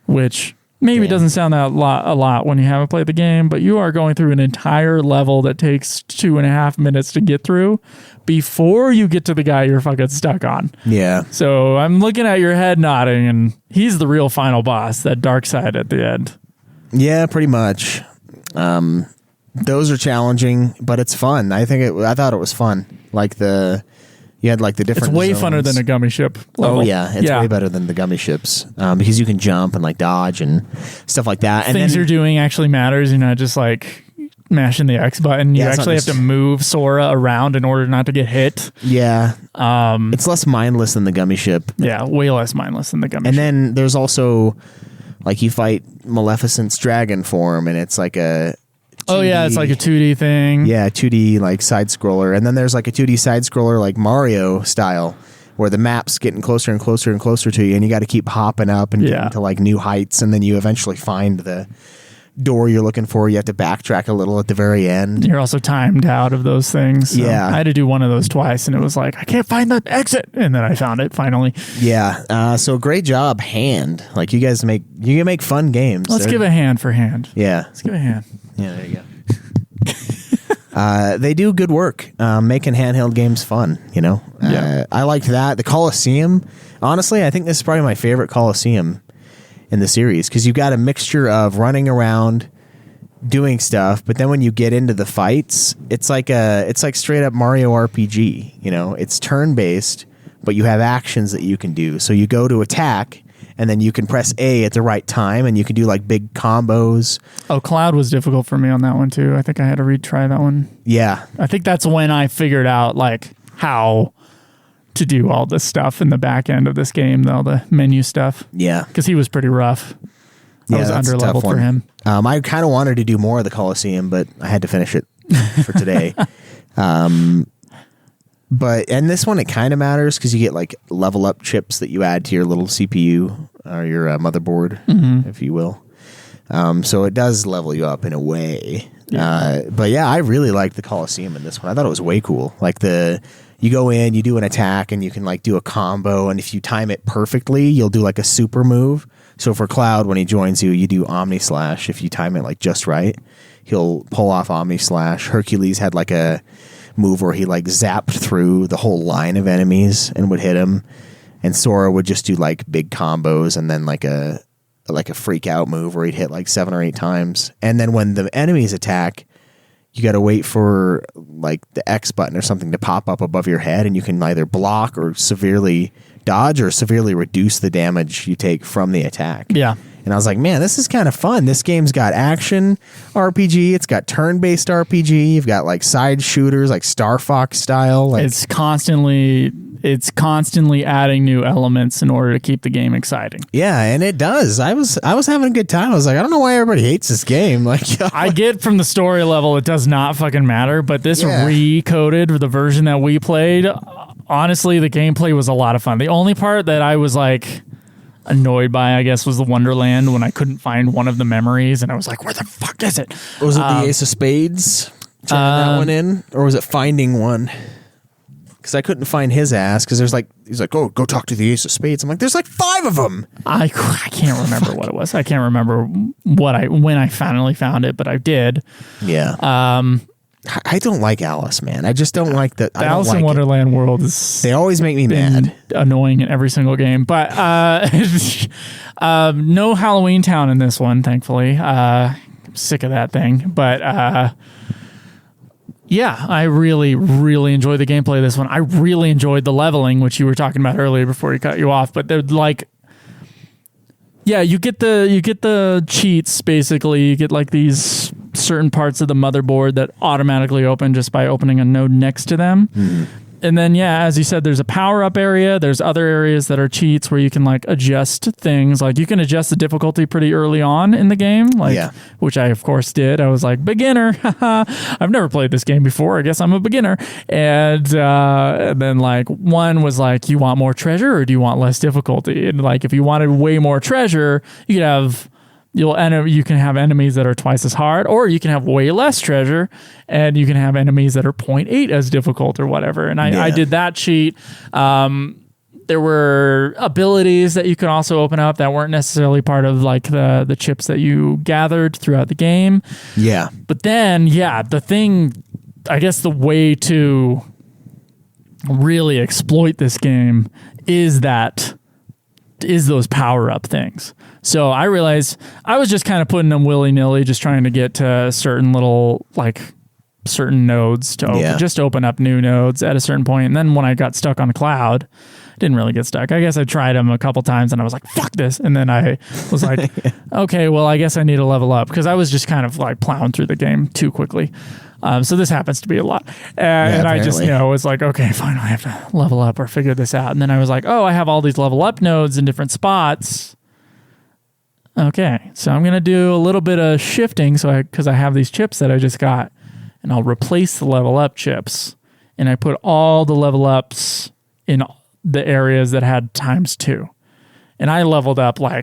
which maybe doesn't sound a lot when you haven't played the game, but you are going through an entire level that takes 2.5 minutes to get through before you get to the guy you're fucking stuck on. Yeah. So I'm looking at your head nodding, and he's the real final boss, that dark side at the end. Yeah, pretty much. Those are challenging, but it's fun. I thought it was fun. Like you had like the different. It's way zones. funner than a gummy ship level. Oh yeah, it's way better than the gummy ships because you can jump and like dodge and stuff like that. And things then, you're doing actually matters. You're not just like mashing the X button. You actually have to move Sora around in order not to get hit. Yeah, it's less mindless than the gummy ship. Yeah, way less mindless than the gummy ship. And then there's also like you fight Maleficent's dragon form, and it's like a 2D, oh yeah, it's like a 2D thing. Yeah, 2D like side scroller, and then there's like a 2D side scroller like Mario style, where the map's getting closer and closer and closer to you, and you got to keep hopping up and getting to like new heights, and then you eventually find the door you're looking for. You have to backtrack a little at the very end. You're also timed out of those things. So yeah, I had to do one of those twice, and it was like I can't find the exit, and then I found it finally. Yeah, so great job, Hand. Like you can make fun games. Let's give a hand for Hand. Yeah, let's give a hand. Yeah, there you go. They do good work making handheld games fun, you know? I liked that. The Colosseum, honestly, I think this is probably my favorite Colosseum in the series because you've got a mixture of running around, doing stuff, but then when you get into the fights, it's like straight up Mario RPG, you know? It's turn-based, but you have actions that you can do. So you go to attack, and then you can press A at the right time, and you can do like big combos. Oh, Cloud was difficult for me on that one too. I think I had to retry that one. Yeah. I think that's when I figured out like how to do all this stuff in the back end of this game, though, the menu stuff. Yeah. Because he was pretty rough. I was under leveled for him. I kind of wanted to do more of the Colosseum, but I had to finish it for today. And this one, it kind of matters because you get like level up chips that you add to your little CPU or your motherboard, if you will. So it does level you up in a way. Yeah. But yeah, I really liked the Colosseum in this one. I thought it was way cool. Like you go in, you do an attack, and you can like do a combo. And if you time it perfectly, you'll do like a super move. So for Cloud, when he joins you, you do Omni Slash. If you time it like just right, he'll pull off Omni Slash. Hercules had like a move where he like zapped through the whole line of enemies and would hit him, and Sora would just do like big combos and then like a freak out move where he'd hit like 7 or 8 times. And then when the enemies attack, you got to wait for like the X button or something to pop up above your head, and you can either block or severely dodge or severely reduce the damage you take from the attack. Yeah. And I was like, man, this is kind of fun. This game's got action RPG. It's got turn-based RPG. You've got like side shooters, like Star Fox style. Like, it's constantly adding new elements in order to keep the game exciting. Yeah, and it does. I was having a good time. I was like, I don't know why everybody hates this game. Like, I get from the story level, it does not fucking matter. But this recoded, the version that we played, honestly, the gameplay was a lot of fun. The only part that I was like annoyed by, I guess, was the Wonderland when I couldn't find one of the memories, and I was like, where the fuck is it? Was it the Ace of Spades? Turning that one in? Or was it finding one? Because I couldn't find his ass, because he's like, oh, go talk to the Ace of Spades. I'm like, there's like 5 of them. I can't remember what it was. I can't remember when I finally found it, but I did. Yeah. I don't like Alice, man. I just don't like that. The Alice in Wonderland world is... They always make me mad. Annoying in every single game. But no Halloween Town in this one, thankfully. I'm sick of that thing. But yeah, I really, really enjoyed the gameplay of this one. I really enjoyed the leveling, which you were talking about earlier before he cut you off. But they're like... Yeah, you get the cheats, basically. You get like these certain parts of the motherboard that automatically open just by opening a node next to them. Mm-hmm. And then, yeah, as you said, there's a power-up area. There's other areas that are cheats where you can like adjust things. Like you can adjust the difficulty pretty early on in the game, which I, of course, did. I was like, beginner. I've never played this game before. I guess I'm a beginner. And then like one was like, you want more treasure or do you want less difficulty? And like if you wanted way more treasure, you can have enemies that are twice as hard, or you can have way less treasure and you can have enemies that are 0.8 as difficult or whatever. And I did that cheat. There were abilities that you could also open up that weren't necessarily part of like the chips that you gathered throughout the game. Yeah. But then, the thing, I guess the way to really exploit this game is those power-up things. So I realized I was just kind of putting them willy-nilly, just trying to get to certain little, like, certain nodes to open up new nodes at a certain point. And then when I got stuck on the cloud, didn't really get stuck. I guess I tried them a couple times and I was like, fuck this. And then I was like, okay, well, I guess I need to level up, because I was just kind of like plowing through the game too quickly. So this happens to be a lot. And I just, was like, okay, fine, I have to level up or figure this out. And then I was like, oh, I have all these level up nodes in different spots. Okay, so I'm going to do a little bit of shifting because I have these chips that I just got, and I'll replace the level up chips. And I put all the level ups in the areas that had ×2. And I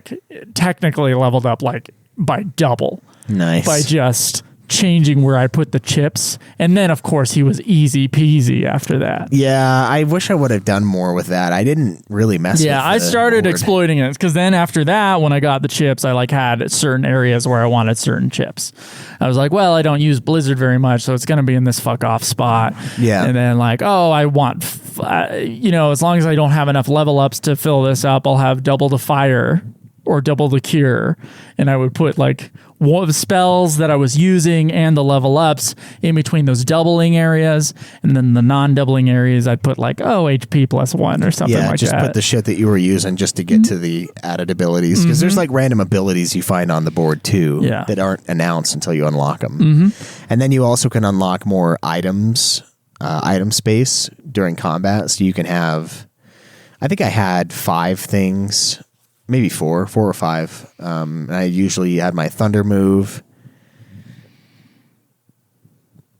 technically leveled up like by double. Nice. By just changing where I put the chips. And then, of course, he was easy peasy after that. Yeah, I wish I would have done more with that. I didn't really mess with it. Yeah, I started exploiting it, because then after that, when I got the chips, I like had certain areas where I wanted certain chips. I was like, well, I don't use Blizzard very much, so it's going to be in this fuck off spot. Yeah. And then like, oh, I want, as long as I don't have enough level ups to fill this up, I'll have double the fire or double the cure. And I would put like one of the spells that I was using and the level ups in between those doubling areas. And then the non-doubling areas, I'd put like, HP +1 or something like that. Yeah, just put the shit that you were using just to get to the added abilities. Because there's like random abilities you find on the board too that aren't announced until you unlock them. And then you also can unlock more items, item space during combat. So you can have, I think I had 5 things, maybe 4 or 5. And I usually had my thunder move,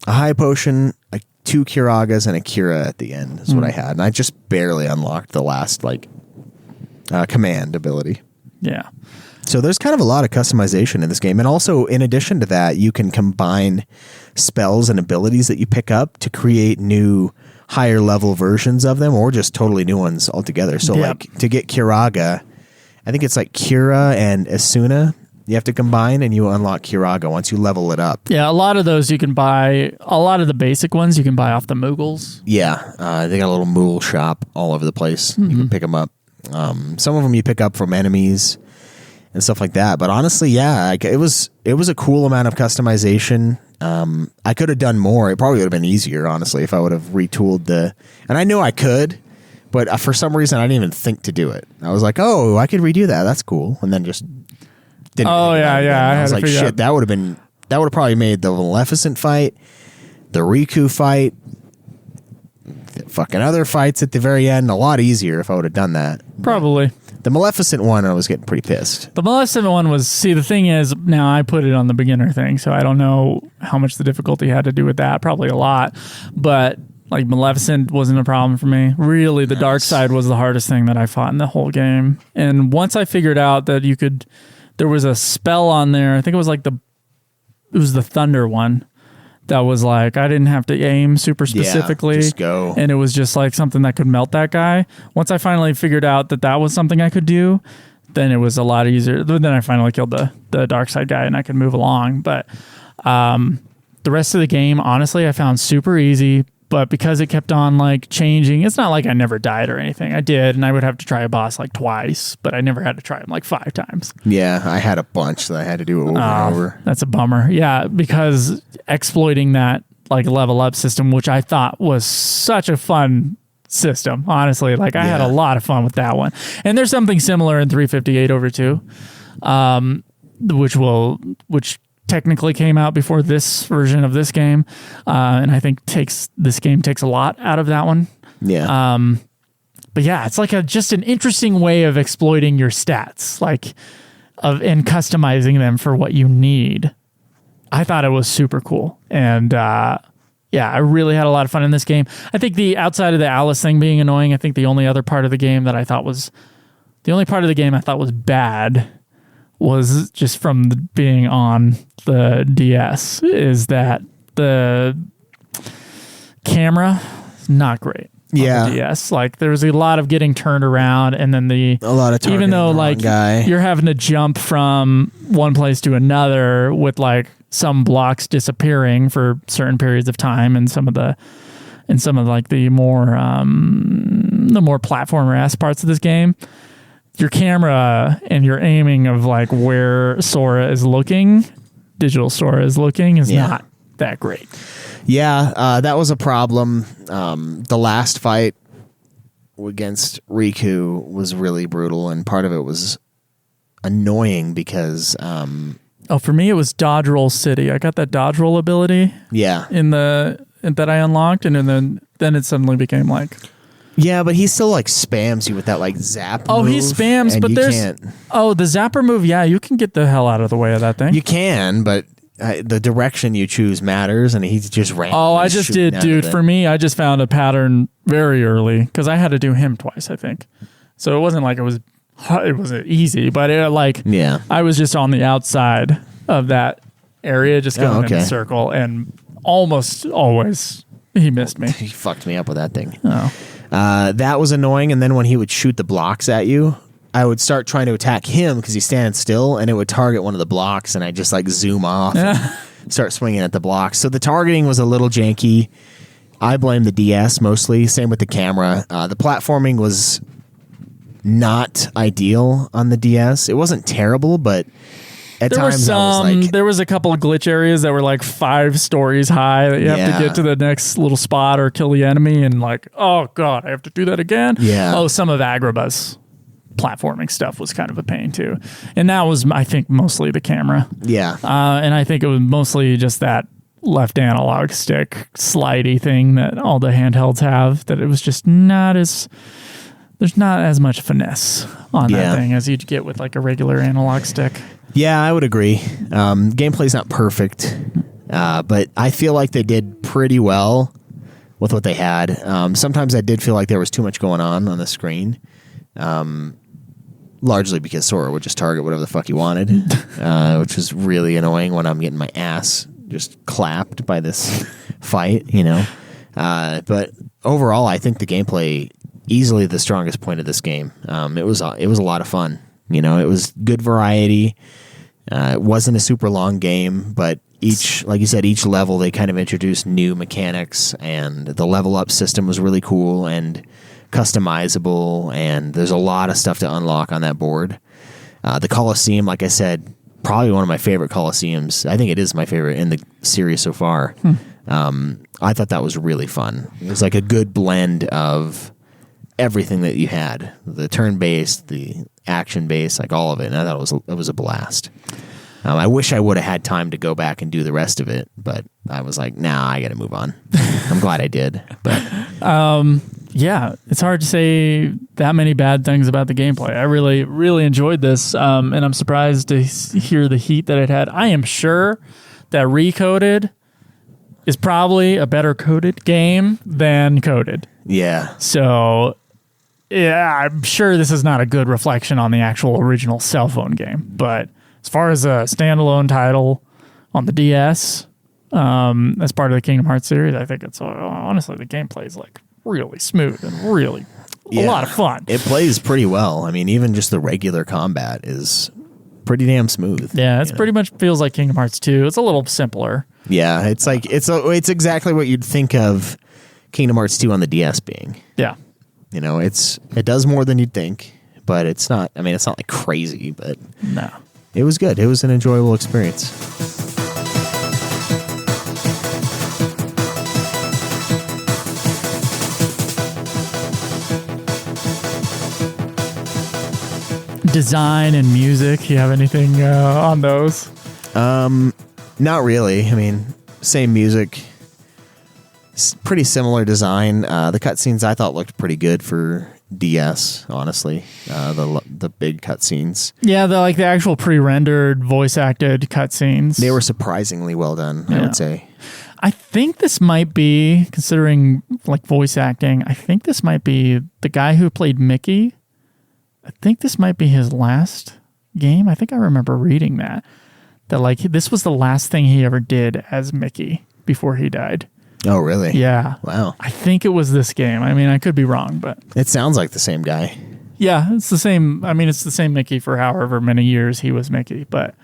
a high potion, 2 Kiragas, and a Kira at the end is what I had. And I just barely unlocked the last command ability. Yeah. So there's kind of a lot of customization in this game. And also, in addition to that, you can combine spells and abilities that you pick up to create new higher level versions of them, or just totally new ones altogether. So like to get Kiraga, I think it's like Kira and Asuna you have to combine, and you unlock Kiraga once you level it up. Yeah, a lot of those you can buy. A lot of the basic ones you can buy off the Moogles. Yeah, they got a little Moogle shop all over the place. You can pick them up. Some of them you pick up from enemies and stuff like that. But honestly, it was a cool amount of customization. I could have done more. It probably would have been easier, honestly, if I would have retooled and I knew I could. But for some reason, I didn't even think to do it. I was like, "Oh, I could redo that. That's cool." And then just didn't. Oh yeah. I was like, "Shit, that would have probably made the Maleficent fight, the Riku fight, the fucking other fights at the very end a lot easier if I would have done that." Probably. The Maleficent one, I was getting pretty pissed. The Maleficent one was. See, the thing is, now I put it on the beginner thing, so I don't know how much the difficulty had to do with that. Probably a lot, but. Like, Maleficent wasn't a problem for me. Really, the dark side was the hardest thing that I fought in the whole game. And once I figured out that there was a spell on there, I think it was the Thunder one, that was like, I didn't have to aim super specifically. Just go. And it was just like something that could melt that guy. Once I finally figured out that was something I could do, then it was a lot easier. Then I finally killed the dark side guy and I could move along. But the rest of the game, honestly, I found super easy. But because it kept on like changing, it's not like I never died or anything. I did, and I would have to try a boss like twice, but I never had to try him like 5 times. Yeah, I had a bunch that I had to do over and over. That's a bummer. Yeah, because exploiting that like level up system, which I thought was such a fun system, honestly. Like I had a lot of fun with that one. And there's something similar in 358/2, which technically came out before this version of this game, and I think this game takes a lot out of that one. Yeah. But yeah, it's like just an interesting way of exploiting your stats, and customizing them for what you need. I thought it was super cool, and I really had a lot of fun in this game. I think outside of the Alice thing being annoying, I think the only part of the game I thought was bad was just from being on the DS, is that the camera is not great. Yeah. the DS. Like there was a lot of getting turned around, and then a lot of even though like you're having to jump from one place to another with like some blocks disappearing for certain periods of time, and some of like the more platformer-esque parts of this game, your camera and your aiming of like where Sora is looking, digital Sora is looking, is not that great. Yeah, that was a problem. The last fight against Riku was really brutal, and part of it was annoying because for me it was dodge roll city. I got that dodge roll ability that I unlocked, and then it suddenly became like, yeah, but he still like spams you with that like zap move. He spams, but the zapper move, you can get the hell out of the way of that thing. You can, but the direction you choose matters, and he's just randomly. Oh, I just did, dude. For me, I just found a pattern very early because I had to do him twice, I think. So it wasn't like it was easy, but I was just on the outside of that area, just going in a circle, and almost always he missed me. He fucked me up with that thing. Oh, that was annoying. And then when he would shoot the blocks at you, I would start trying to attack him because he's standing still, and it would target one of the blocks, and I just like zoom off and start swinging at the blocks. So the targeting was a little janky. I blame the DS mostly. Same with the camera. The platforming was not ideal on the DS. It wasn't terrible, but at times there was a couple of glitch areas that were like 5 stories high that you have to get to the next little spot or kill the enemy, and like, oh god, I have to do that again. Yeah. Some of Agrabah's platforming stuff was kind of a pain too, and that was, I think, mostly the camera. Yeah. And I think it was mostly just that left analog stick slidey thing that all the handhelds have, that it was just there's not as much finesse on that thing as you'd get with like a regular analog stick. Yeah, I would agree. Gameplay's not perfect, but I feel like they did pretty well with what they had. Sometimes I did feel like there was too much going on the screen. Largely because Sora would just target whatever the fuck he wanted, which was really annoying when I'm getting my ass just clapped by this fight, But overall, I think the gameplay easily the strongest point of this game. It was a lot of fun. It was good variety. It wasn't a super long game, but like you said, each level they kind of introduced new mechanics, and the level up system was really cool and customizable, and there's a lot of stuff to unlock on that board. The Colosseum, like I said, probably one of my favorite Colosseums. I think it is my favorite in the series so far. I thought that was really fun. It was like a good blend of everything that you had, the turn-based, the action-based, like all of it. And I thought it was a blast. I wish I would have had time to go back and do the rest of it, but I was like, nah, I got to move on. I'm glad I did. But yeah, it's hard to say that many bad things about the gameplay. I really, really enjoyed this, and I'm surprised to hear the heat that it had. I am sure that Recoded is probably a better coded game than Coded. Yeah. So, yeah, I'm sure this is not a good reflection on the actual original cell phone game. But as far as a standalone title on the DS, as part of the Kingdom Hearts series, I think it's honestly, the gameplay is like really smooth and really a lot of fun. It plays pretty well. I mean, even just the regular combat is pretty damn smooth. Yeah, it's pretty much feels like Kingdom Hearts 2. It's a little simpler. Yeah, it's like it's exactly what you'd think of Kingdom Hearts 2 on the DS being. Yeah. It does more than you'd think, but it's not, I mean, it's not like crazy, but no. It was good. It was an enjoyable experience. Design and music, you have anything on those? Not really. I mean, same music, pretty similar design. The cutscenes I thought looked pretty good for DS, honestly. The big cutscenes. Yeah, the actual pre-rendered, voice-acted cutscenes. They were surprisingly well done, I would say. I think this might be, considering like voice acting, I think this might be the guy who played Mickey. I think this might be his last game. I think I remember reading that like this was the last thing he ever did as Mickey before he died. Oh, really? Yeah. Wow. I think it was this game. I mean, I could be wrong, but It sounds like the same guy. yeah, it's the same. I mean, it's the same Mickey for however many years he was Mickey, but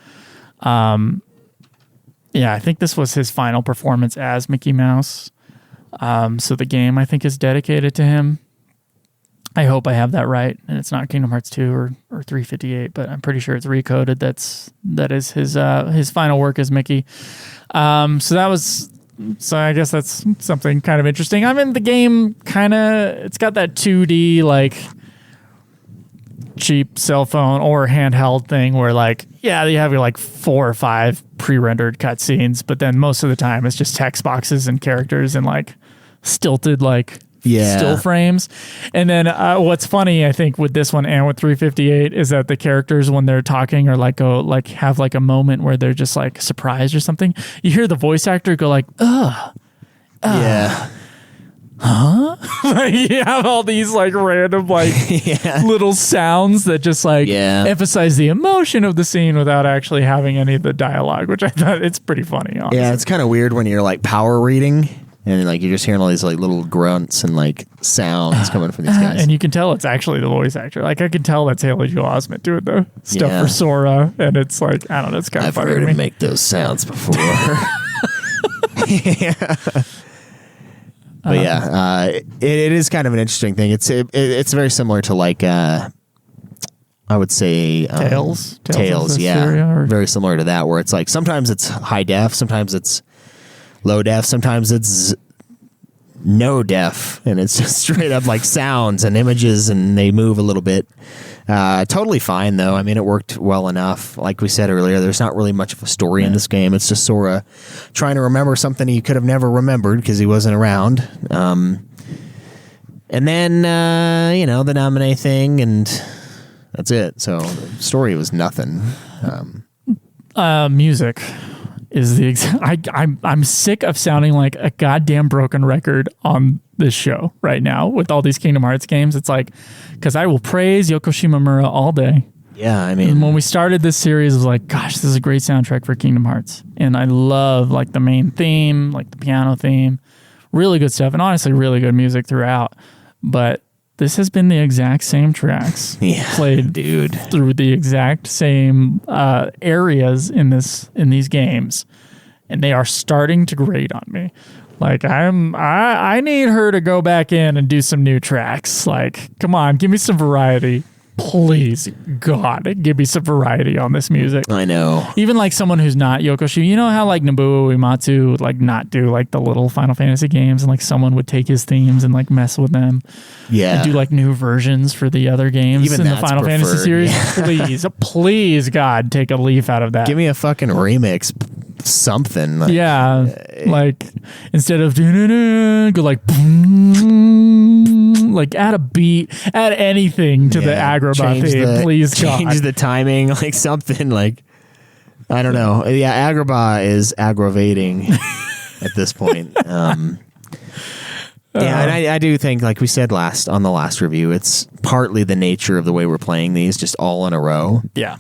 yeah, I think this was his final performance as Mickey Mouse. So the game, I think, is dedicated to him. I hope I have that right, and it's not Kingdom Hearts 2 or 358, but I'm pretty sure it's Recoded. That is his final work as Mickey. So I guess that's something kind of interesting. I mean, the game it's got that 2D like cheap cell phone or handheld thing where like, yeah, you have your like 4 or 5 pre-rendered cutscenes, but then most of the time it's just text boxes and characters and like stilted like still frames. And then what's funny, I think, with this one and with 358 is that the characters, when they're talking or like have like a moment where they're just like surprised or something, you hear the voice actor go like, Yeah. huh? Like you have all these like random like little sounds that just like emphasize the emotion of the scene without actually having any of the dialogue, which I thought it's pretty funny. Honestly. Yeah, it's kind of weird when you're like power reading and like you're just hearing all these like little grunts and like sounds coming from these guys. And you can tell it's actually the voice actor. Like I can tell that's Haley Joel Osment doing the stuff for Sora, and it's like, I don't know, it's kind of funny. I've heard him make those sounds before. But it is kind of an interesting thing. It's very similar to like I would say Tales, yeah, very similar to that, where it's like sometimes it's high def, sometimes it's low def, sometimes it's no def, and it's just straight up like sounds and images, and they move a little bit. Totally fine though. I mean, it worked well enough. Like we said earlier, there's not really much of a story in this game. It's just Sora trying to remember something he could have never remembered because he wasn't around. And then the Naminé thing, and that's it. So the story was nothing. Music is the I'm sick of sounding like a goddamn broken record on this show right now with all these Kingdom Hearts games. It's like, because I will praise Yoko Shimomura all day. Yeah, I mean, and when we started this series, it was like, gosh, this is a great soundtrack for Kingdom Hearts, and I love like the main theme, like the piano theme, really good stuff, and honestly, really good music throughout. But this has been the exact same tracks played, through the exact same areas in these games, and they are starting to grate on me. Like I need her to go back in and do some new tracks. Like, come on, give me some variety. Please, God, give me some variety on this music. I know. Even like someone who's not Yoko Shimomura, you know how like Nobuo Uematsu would like not do like the little Final Fantasy games, and like someone would take his themes and like mess with them. Yeah. And do like new versions for the other games even in the Final Fantasy series. Yeah. Please, God, take a leaf out of that. Give me a fucking remix. Something. Like, like instead of go like like add a beat, add anything to the Agrabah theme, please. Change the timing, like something like, I don't know. Yeah, Agrabah is aggravating at this point. And I do think, like we said on the last review, it's partly the nature of the way we're playing these, just all in a row. Yeah.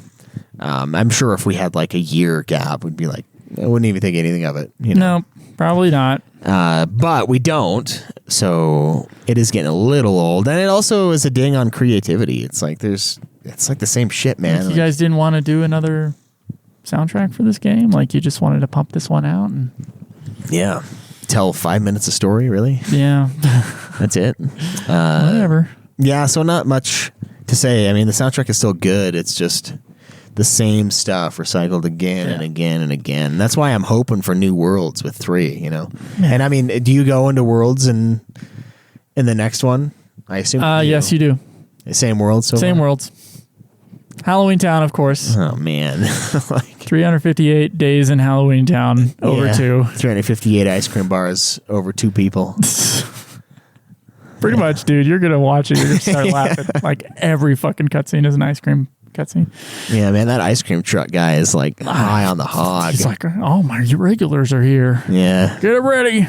I'm sure if we had like a year gap, we'd be like, I wouldn't even think anything of it. No, probably not. But we don't, so it is getting a little old, and it also is a ding on creativity. It's like it's like the same shit, man. You guys didn't want to do another soundtrack for this game? Like you just wanted to pump this one out and tell 5 minutes of story, really? Yeah, that's it. Whatever. Yeah, so not much to say. I mean, the soundtrack is still good. It's just the same stuff recycled again and again and again. That's why I'm hoping for new worlds with 3, And I mean, do you go into worlds in the next one? I assume. Yes, you do. Same worlds. Same worlds. Halloween Town, of course. Oh man, 358 days in Halloween Town over 2. 358 ice cream bars over 2 people. Pretty much, dude. You're gonna watch it. You're gonna start laughing. Like every fucking cutscene is an ice cream cutscene. Yeah, man, that ice cream truck guy is like high on the hog. He's like, oh, my regulars are here. Yeah. Get it ready.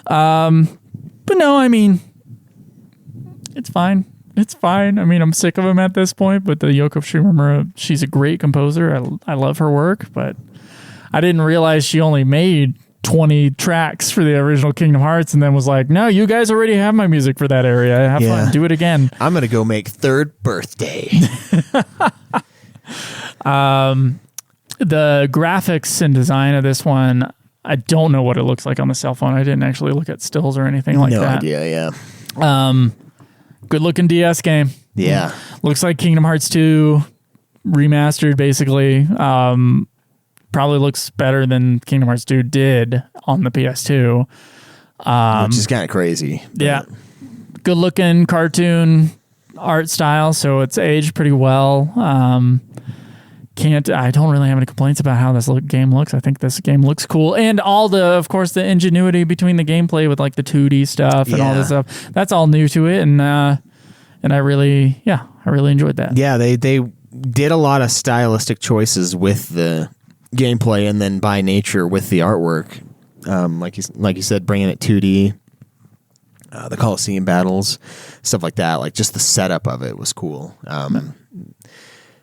But no, I mean, it's fine. It's fine. I mean, I'm sick of him at this point, but the Yoko Shimomura, she's a great composer. I love her work, but I didn't realize she only made 20 tracks for the original Kingdom Hearts and then was like, no, you guys already have my music for that area. Have fun. Do it again. I'm going to go make Third Birthday. The graphics and design of this one, I don't know what it looks like on the cell phone. I didn't actually look at stills or anything like that. No idea, yeah. Good looking DS game. Yeah. Looks like Kingdom Hearts 2 remastered, basically. Probably looks better than Kingdom Hearts 2 did on the PS2. Which is kind of crazy. Yeah. Good looking cartoon art style, so it's aged pretty well. I don't really have any complaints about how this game looks. I think this game looks cool. And of course, the ingenuity between the gameplay with like the 2D stuff and all this stuff. That's all new to it. And I really enjoyed that. Yeah, they did a lot of stylistic choices with the gameplay and then by nature with the artwork. Like you said, bringing it 2D, the Coliseum battles, stuff like that. Like just the setup of it was cool.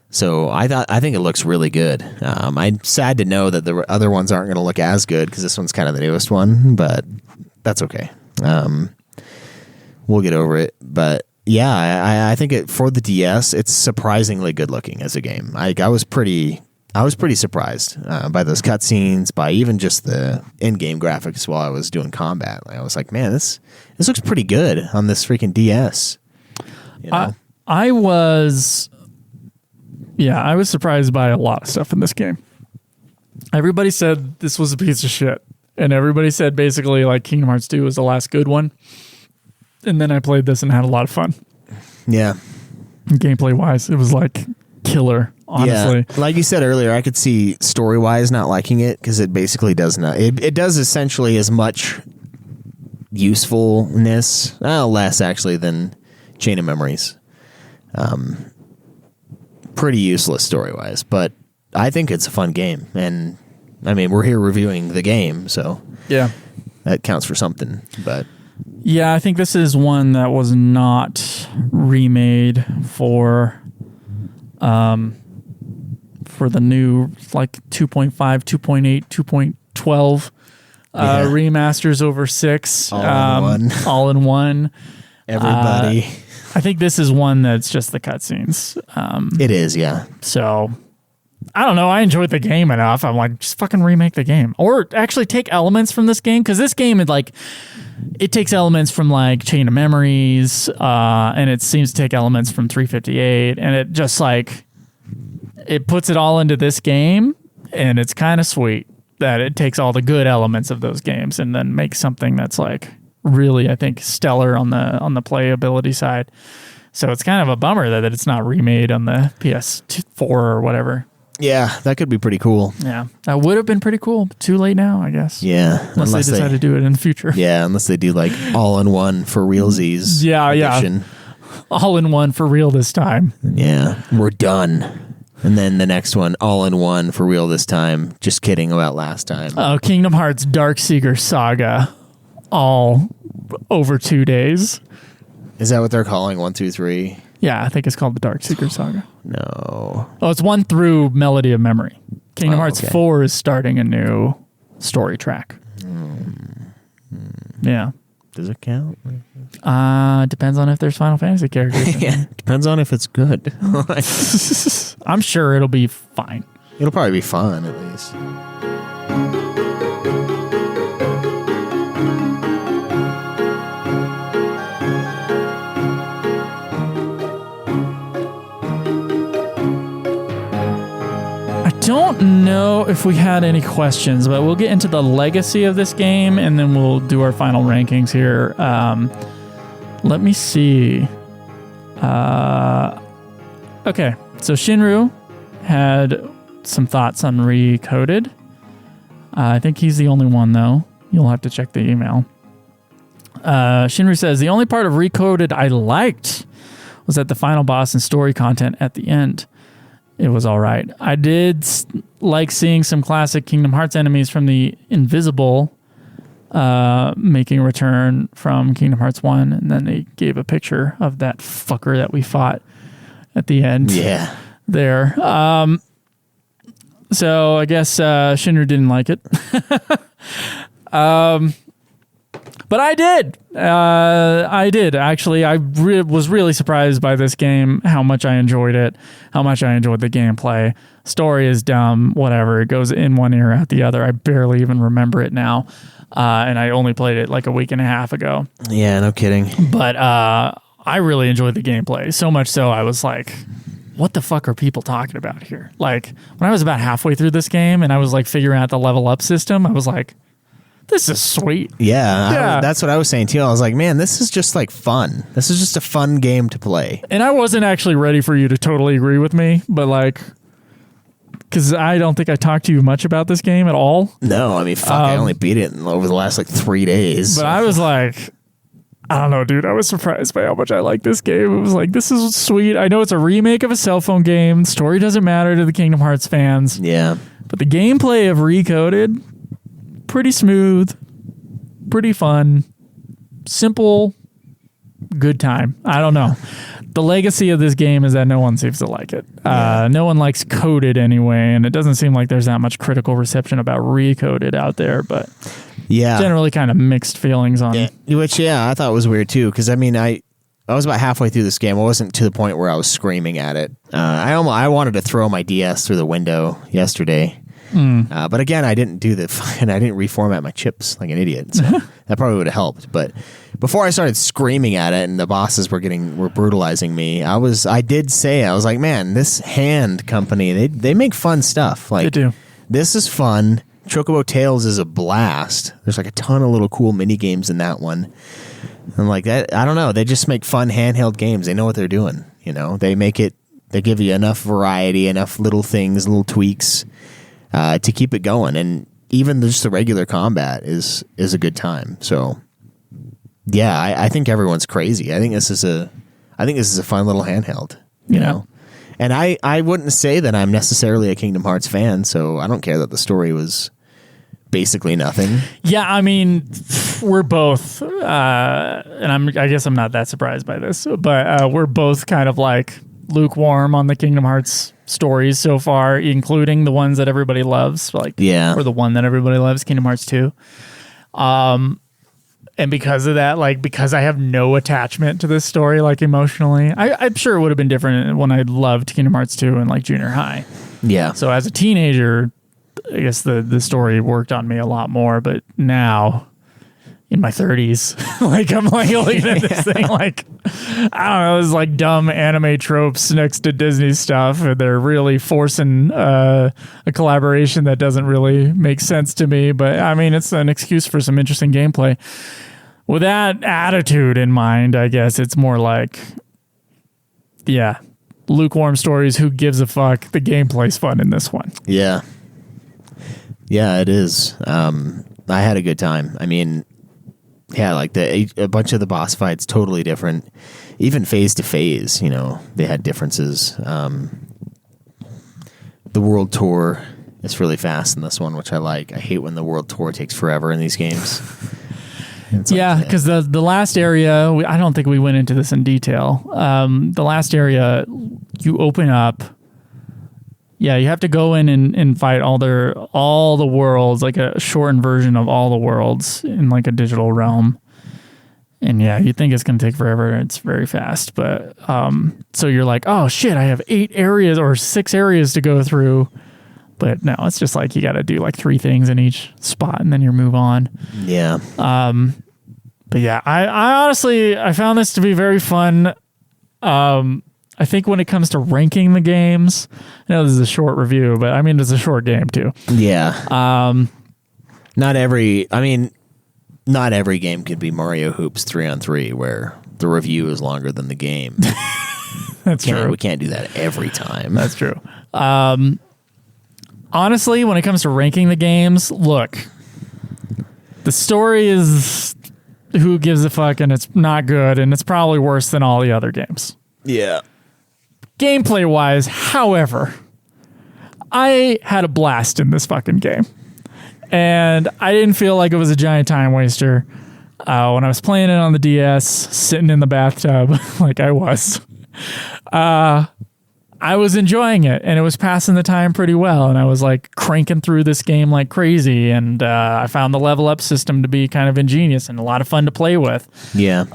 So I think it looks really good. I'm sad to know that the other ones aren't going to look as good because this one's kind of the newest one, but that's okay. We'll get over it. But yeah, I think for the DS, it's surprisingly good looking as a game. I was pretty surprised by those cutscenes, by even just the in-game graphics while I was doing combat. I was like, man, this looks pretty good on this freaking DS. You know? I was surprised by a lot of stuff in this game. Everybody said this was a piece of shit. And everybody said basically like Kingdom Hearts 2 was the last good one. And then I played this and had a lot of fun. Yeah. Gameplay wise, it was like killer, honestly. Yeah. Like you said earlier, I could see story wise not liking it because it basically does not. It does essentially as much usefulness, less actually, than Chain of Memories. Pretty useless story wise, but I think it's a fun game. And I mean, we're here reviewing the game, so yeah, that counts for something. But yeah, I think this is one that was not remade for the new like 2.5, 2.8, 2.12 remasters over 6. All in one. Everybody. I think this is one that's just the cutscenes. It is, yeah. So I don't know. I enjoyed the game enough. I'm like, just fucking remake the game, or actually take elements from this game, because this game is like, it takes elements from like Chain of Memories, and it seems to take elements from 358, and it just like it puts it all into this game, and it's kind of sweet that it takes all the good elements of those games and then makes something that's like really, I think, stellar on the playability side. So it's kind of a bummer that it's not remade on the PS4 or whatever. Yeah, that could be pretty cool. Yeah, that would have been pretty cool. Too late now, I guess. Yeah, unless they decide to do it in the future. Yeah, unless they do like all-in-one for realsies. Yeah, edition. Yeah, all-in-one for real this time. Yeah, we're done. And then the next one, all-in-one for real this time. Just kidding about last time. Oh, Kingdom Hearts Darkseeker Saga, all over 2 days. Is that what they're calling 1, 2, 3? Yeah, I think it's called the Darkseeker Saga. No. Oh, it's 1 through Melody of Memory. Kingdom Hearts 4 is starting a new story track. Yeah. Does it count? Depends on if there's Final Fantasy characters. Yeah, depends on if it's good. I'm sure it'll be fine. It'll probably be fun, at least. Don't know if we had any questions, but we'll get into the legacy of this game and then we'll do our final rankings here. Let me see. Okay, so Shinru had some thoughts on Recoded. I think he's the only one, though. You'll have to check the email. Shinru says, the only part of Recoded I liked was at the final boss and story content at the end. It was all right. I did like seeing some classic Kingdom Hearts enemies from the Invisible making a return from Kingdom Hearts 1, and then they gave a picture of that fucker that we fought at the end. Yeah. There. So I guess Shinru didn't like it. But I did. I did. Actually, I was really surprised by this game, how much I enjoyed it, how much I enjoyed the gameplay. Story is dumb, whatever. It goes in one ear, out the other. I barely even remember it now. And I only played it like a week and a half ago. Yeah, no kidding. But I really enjoyed the gameplay. So much so, I was like, what the fuck are people talking about here? Like, when I was about halfway through this game and I was like figuring out the level up system, I was like, this is sweet. Yeah. That's what I was saying too. I was like, man, this is just like fun. This is just a fun game to play. And I wasn't actually ready for you to totally agree with me, but like, because I don't think I talked to you much about this game at all. No, I mean, fuck, I only beat it over the last like 3 days. But I was like, I don't know, dude. I was surprised by how much I like this game. It was like, this is sweet. I know it's a remake of a cell phone game. Story doesn't matter to the Kingdom Hearts fans. Yeah. But the gameplay of Recoded, pretty smooth, pretty fun, simple, good time. I don't know. The legacy of this game is that no one seems to like it. No one likes Coded anyway, and it doesn't seem like there's that much critical reception about Recoded out there, but generally kind of mixed feelings on it. Which, I thought was weird too, because I mean, I was about halfway through this game. I wasn't to the point where I was screaming at it. I wanted to throw my DS through the window yesterday. But again, I didn't do I didn't reformat my chips like an idiot. So that probably would have helped. But before I started screaming at it and the bosses were brutalizing me, I was like, man, this Hand company, they make fun stuff. Like, they do. This is fun. Chocobo Tales is a blast. There's like a ton of little cool mini games in that one. And like that, I don't know. They just make fun handheld games. They know what they're doing. You know, they give you enough variety, enough little things, little tweaks. To keep it going, and even just the regular combat is a good time. So, I think everyone's crazy. I think this is a fun little handheld. You know, and I wouldn't say that I'm necessarily a Kingdom Hearts fan, so I don't care that the story was basically nothing. Yeah, I mean, we're both, and I guess I'm not that surprised by this, but we're both kind of like lukewarm on the Kingdom Hearts stories so far, including the ones that everybody loves, or the one that everybody loves, Kingdom Hearts 2. And because of that, like, because I have no attachment to this story, like, emotionally, I'm sure it would have been different when I loved Kingdom Hearts 2 in like junior high. Yeah. So as a teenager, I guess the story worked on me a lot more, but now in my 30s, like, I'm like looking at this thing like, I don't know, it's like dumb anime tropes next to Disney stuff, and they're really forcing a collaboration that doesn't really make sense to me. But I mean, it's an excuse for some interesting gameplay. With that attitude in mind, I guess it's more like, lukewarm stories. Who gives a fuck? The gameplay's fun in this one. Yeah, it is. I had a good time. I mean, like a bunch of the boss fights totally different, even phase to phase. You know, they had differences. The world tour is really fast in this one, which I like. I hate when the world tour takes forever in these games. Because the last area, I don't think we went into this in detail. The last area, you open up. Yeah, you have to go in and fight all the worlds, like a shortened version of all the worlds in like a digital realm. And you think it's going to take forever. It's very fast. But so you're like, oh shit, I have 8 areas or 6 areas to go through. But no, it's just like you got to do like 3 things in each spot and then you move on. Yeah. But yeah, I honestly, I found this to be very fun. I think when it comes to ranking the games, I know this is a short review, but I mean, it's a short game too. Yeah. Not every game could be Mario Hoops 3-on-3 where the review is longer than the game. That's true. We can't do that every time. That's true. Honestly, when it comes to ranking the games, look, the story is who gives a fuck, and it's not good, and it's probably worse than all the other games. Yeah. Gameplay wise, however, I had a blast in this fucking game. And I didn't feel like it was a giant time waster. When I was playing it on the DS, sitting in the bathtub like I was, I was enjoying it, and it was passing the time pretty well, and I was like cranking through this game like crazy, and I found the level up system to be kind of ingenious and a lot of fun to play with. Yeah.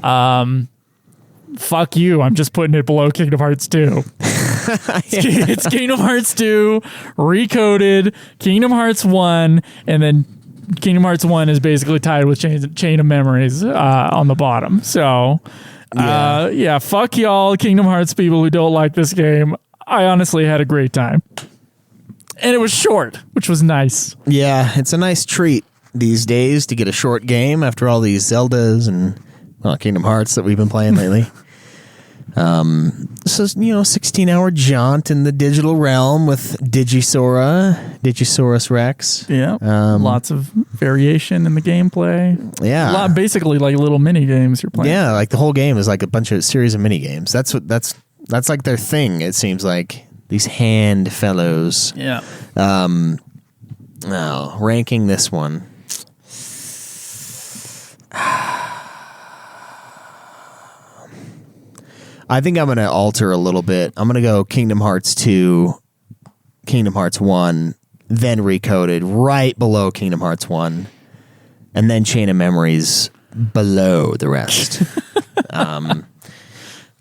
Fuck you, I'm just putting it below Kingdom Hearts 2. It's Kingdom Hearts 2, recoded, Kingdom Hearts 1, and then Kingdom Hearts 1 is basically tied with Chain of Memories on the bottom. So, yeah, fuck y'all, Kingdom Hearts people who don't like this game. I honestly had a great time. And it was short, which was nice. Yeah, it's a nice treat these days to get a short game after all these Zeldas and Kingdom Hearts that we've been playing lately. This is, 16-hour jaunt in the digital realm with Digisaurus Rex. Yeah, lots of variation in the gameplay. Yeah, basically like little mini games you're playing. Yeah, like the whole game is like a bunch of series of mini games. That's like their thing. It seems like these hand fellows. Yeah. Now ranking this one. I think I'm going to alter a little bit. I'm going to go Kingdom Hearts 2, Kingdom Hearts 1, then Recoded right below Kingdom Hearts 1, and then Chain of Memories below the rest.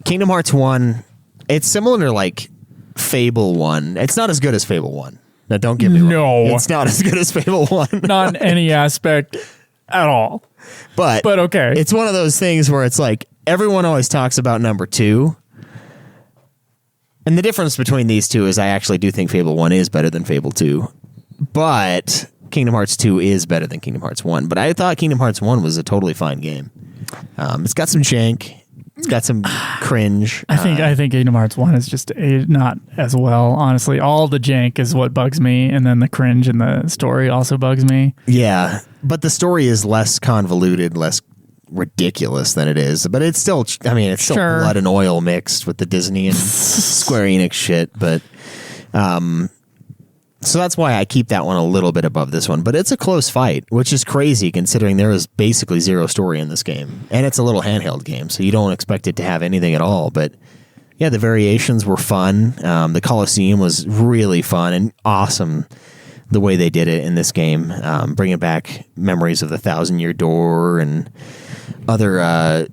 Kingdom Hearts 1, it's similar to like Fable 1. It's not as good as Fable 1. Now, don't get me wrong. No. It's not as good as Fable 1. Not in any aspect at all. But okay. It's one of those things where it's like, everyone always talks about number 2. And the difference between these two is I actually do think Fable 1 is better than Fable 2. But Kingdom Hearts 2 is better than Kingdom Hearts 1. But I thought Kingdom Hearts 1 was a totally fine game. It's got some jank. It's got some cringe. I think Kingdom Hearts 1 is just not as well, honestly. All the jank is what bugs me, and then the cringe in the story also bugs me. Yeah, but the story is less convoluted, less ridiculous than it is, but it's still Sure. blood and oil mixed with the Disney and Square Enix shit, but so that's why I keep that one a little bit above this one, but it's a close fight, which is crazy considering there is basically zero story in this game, and it's a little handheld game, so you don't expect it to have anything at all, but yeah, the variations were fun. The Colosseum was really fun and awesome the way they did it in this game, bringing back memories of the Thousand Year Door and other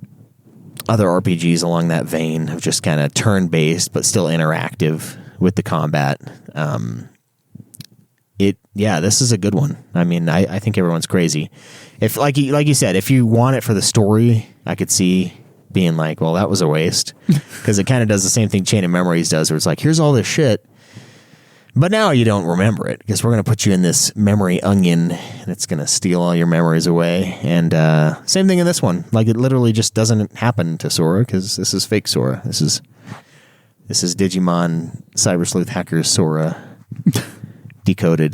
RPGs along that vein of just kind of turn-based but still interactive with the combat. This is a good one. I mean, I think everyone's crazy. If like you said, if you want it for the story, I could see being like, well, that was a waste, because it kind of does the same thing Chain of Memories does, where it's like, here's all this shit, but now you don't remember it because we're going to put you in this memory onion and it's going to steal all your memories away. And same thing in this one. Like, it literally just doesn't happen to Sora because this is fake Sora. This is Digimon Cyber Sleuth Hackers Sora decoded,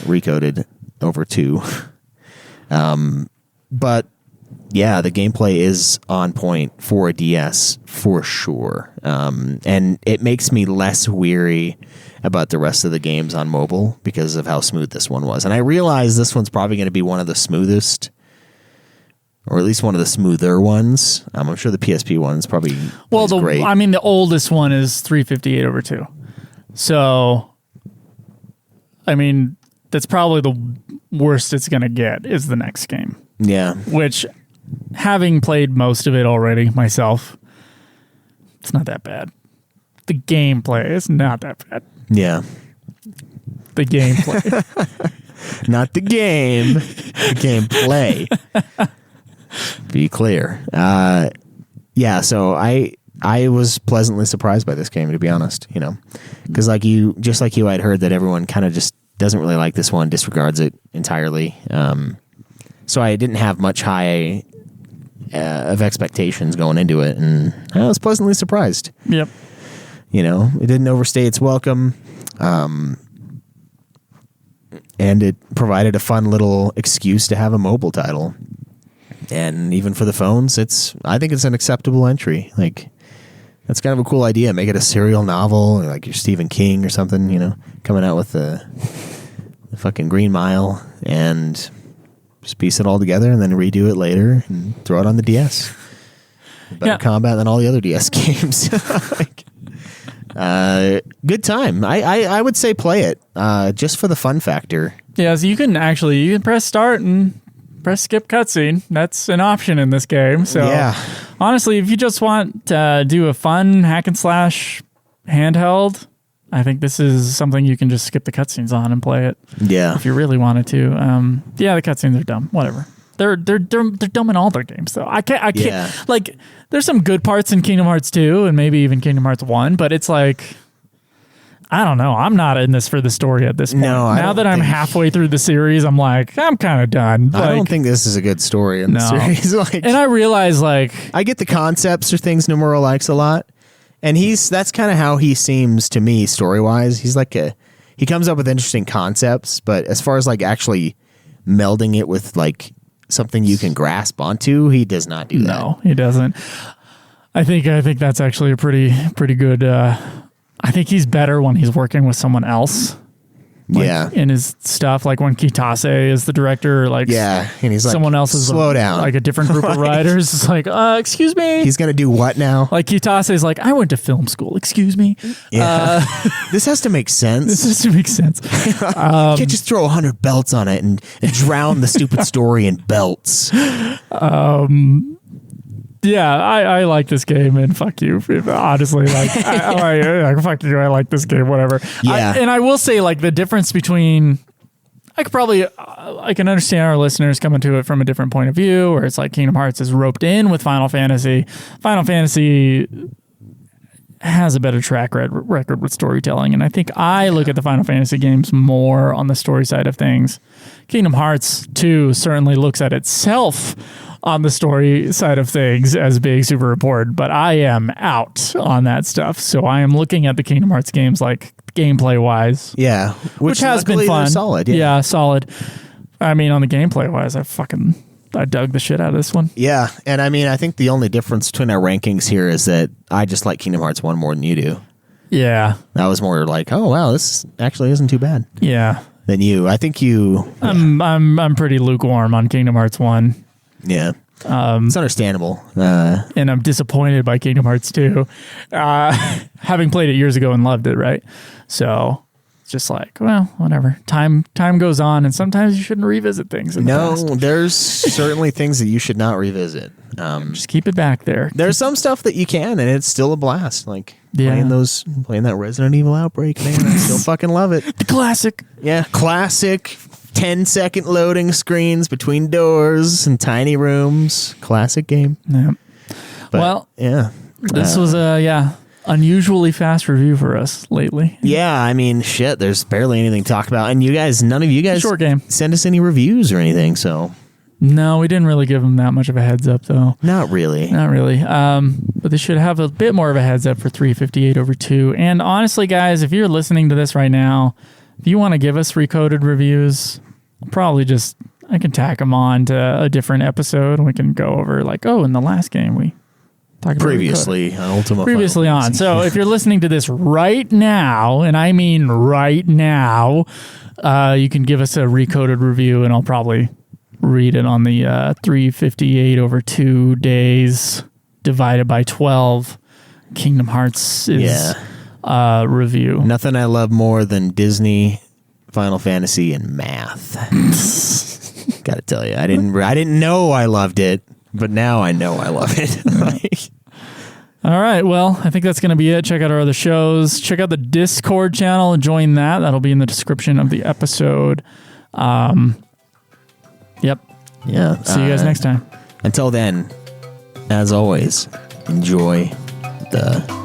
recoded over 2. But yeah, the gameplay is on point for a DS for sure. And it makes me less weary about the rest of the games on mobile because of how smooth this one was. And I realize this one's probably going to be one of the smoothest, or at least one of the smoother ones. I'm sure the PSP one's probably great. I mean, the oldest one is 358/2. So, I mean, that's probably the worst it's going to get is the next game. Yeah. Which, having played most of it already myself, it's not that bad. The gameplay is not that bad. Yeah. The gameplay. Not the game. The gameplay. Be clear. Yeah, so I was pleasantly surprised by this game, to be honest, because like you, I'd heard that everyone kind of just doesn't really like this one, disregards it entirely. So I didn't have much high of expectations going into it, and I was pleasantly surprised. Yep. It didn't overstay its welcome, and it provided a fun little excuse to have a mobile title. And even for the phones, I think it's an acceptable entry. Like, that's kind of a cool idea. Make it a serial novel, like you're Stephen King or something, coming out with the fucking Green Mile, and just piece it all together and then redo it later and throw it on the DS. Better combat than all the other DS games. Good time. I would say play it just for the fun factor. Yeah, so you can press start and press skip cutscene. That's an option in this game. So Yeah. honestly, if you just want to do a fun hack and slash handheld, I think this is something you can just skip the cutscenes on and play it. Yeah. If you really wanted to. Yeah, the cutscenes are dumb. Whatever. They're dumb in all their games though. I can't Yeah. like there's some good parts in Kingdom Hearts 2 and maybe even Kingdom Hearts 1, but it's like I don't know. I'm not in this for the story at this point. No, now that I'm halfway through the series, I'm like, I'm kind of done. I don't think this is a good story in the series. Like, and I realize, like, I get the concepts or things Nomura likes a lot, and that's kind of how he seems to me story wise. He's like he comes up with interesting concepts, but as far as like actually melding it with like something you can grasp onto, he does not do that. No, he doesn't. I think that's actually a pretty good. I think he's better when he's working with someone else. Like, yeah. in his stuff, like when Kitase is the director, like Yeah, and he's like, someone else is slow down, like a different group of writers. It's like, excuse me. He's gonna do what now? Like Kitase is like, I went to film school. Excuse me. Yeah, this has to make sense. This has to make sense. You can't just throw 100 belts on it and drown the stupid story in belts. Yeah, I like this game, and fuck you. Honestly, like, fuck you. I like this game, whatever. Yeah. And I will say, like, the difference between, I can understand our listeners coming to it from a different point of view, where it's like Kingdom Hearts is roped in with Final Fantasy. Final Fantasy has a better track record with storytelling, and I think I look at the Final Fantasy games more on the story side of things. Kingdom Hearts 2 certainly looks at itself on the story side of things as being super important, but I am out on that stuff. So I am looking at the Kingdom Hearts games like gameplay wise. Yeah. Which has been fun. Solid. Yeah, solid. I mean, on the gameplay wise, I dug the shit out of this one. Yeah. And I mean, I think the only difference between our rankings here is that I just like Kingdom Hearts 1 more than you do. Yeah. I was more like, oh wow, this actually isn't too bad. Yeah. Than you. I think you I'm pretty lukewarm on Kingdom Hearts 1. Yeah. It's understandable. And I'm disappointed by Kingdom Hearts 2. Having played it years ago and loved it, right? So it's just like, well, whatever. Time goes on, and sometimes you shouldn't revisit things. No, there's certainly things that you should not revisit. Just keep it back there. There's some stuff that you can, and it's still a blast. Like playing that Resident Evil Outbreak, man. I still fucking love it. The classic. Yeah, classic 10-second loading screens between doors and tiny rooms. Classic game. Yeah. But, well, yeah. This was a unusually fast review for us lately. Yeah, I mean, shit, there's barely anything to talk about. And none of you guys short game. Send us any reviews or anything, so. No, we didn't really give them that much of a heads up, though. Not really. But they should have a bit more of a heads up for 358/2. And honestly, guys, if you're listening to this right now, if you want to give us recoded reviews, I can tack them on to a different episode, and we can go over like, in the last game we talked about previously on Ultima. Previously on. So if you're listening to this right now, and I mean right now, you can give us a recoded review, and I'll probably read it on the 358/2 days divided by 12 Kingdom Hearts review. Nothing I love more than Disney, Final Fantasy, and math. Gotta tell you, I didn't know I loved it, but now I know I love it. All right, well, I think that's going to be it. Check out our other shows. Check out the Discord channel and join that. That'll be in the description of the episode. Yep. Yeah. See you guys next time. Until then, as always, enjoy the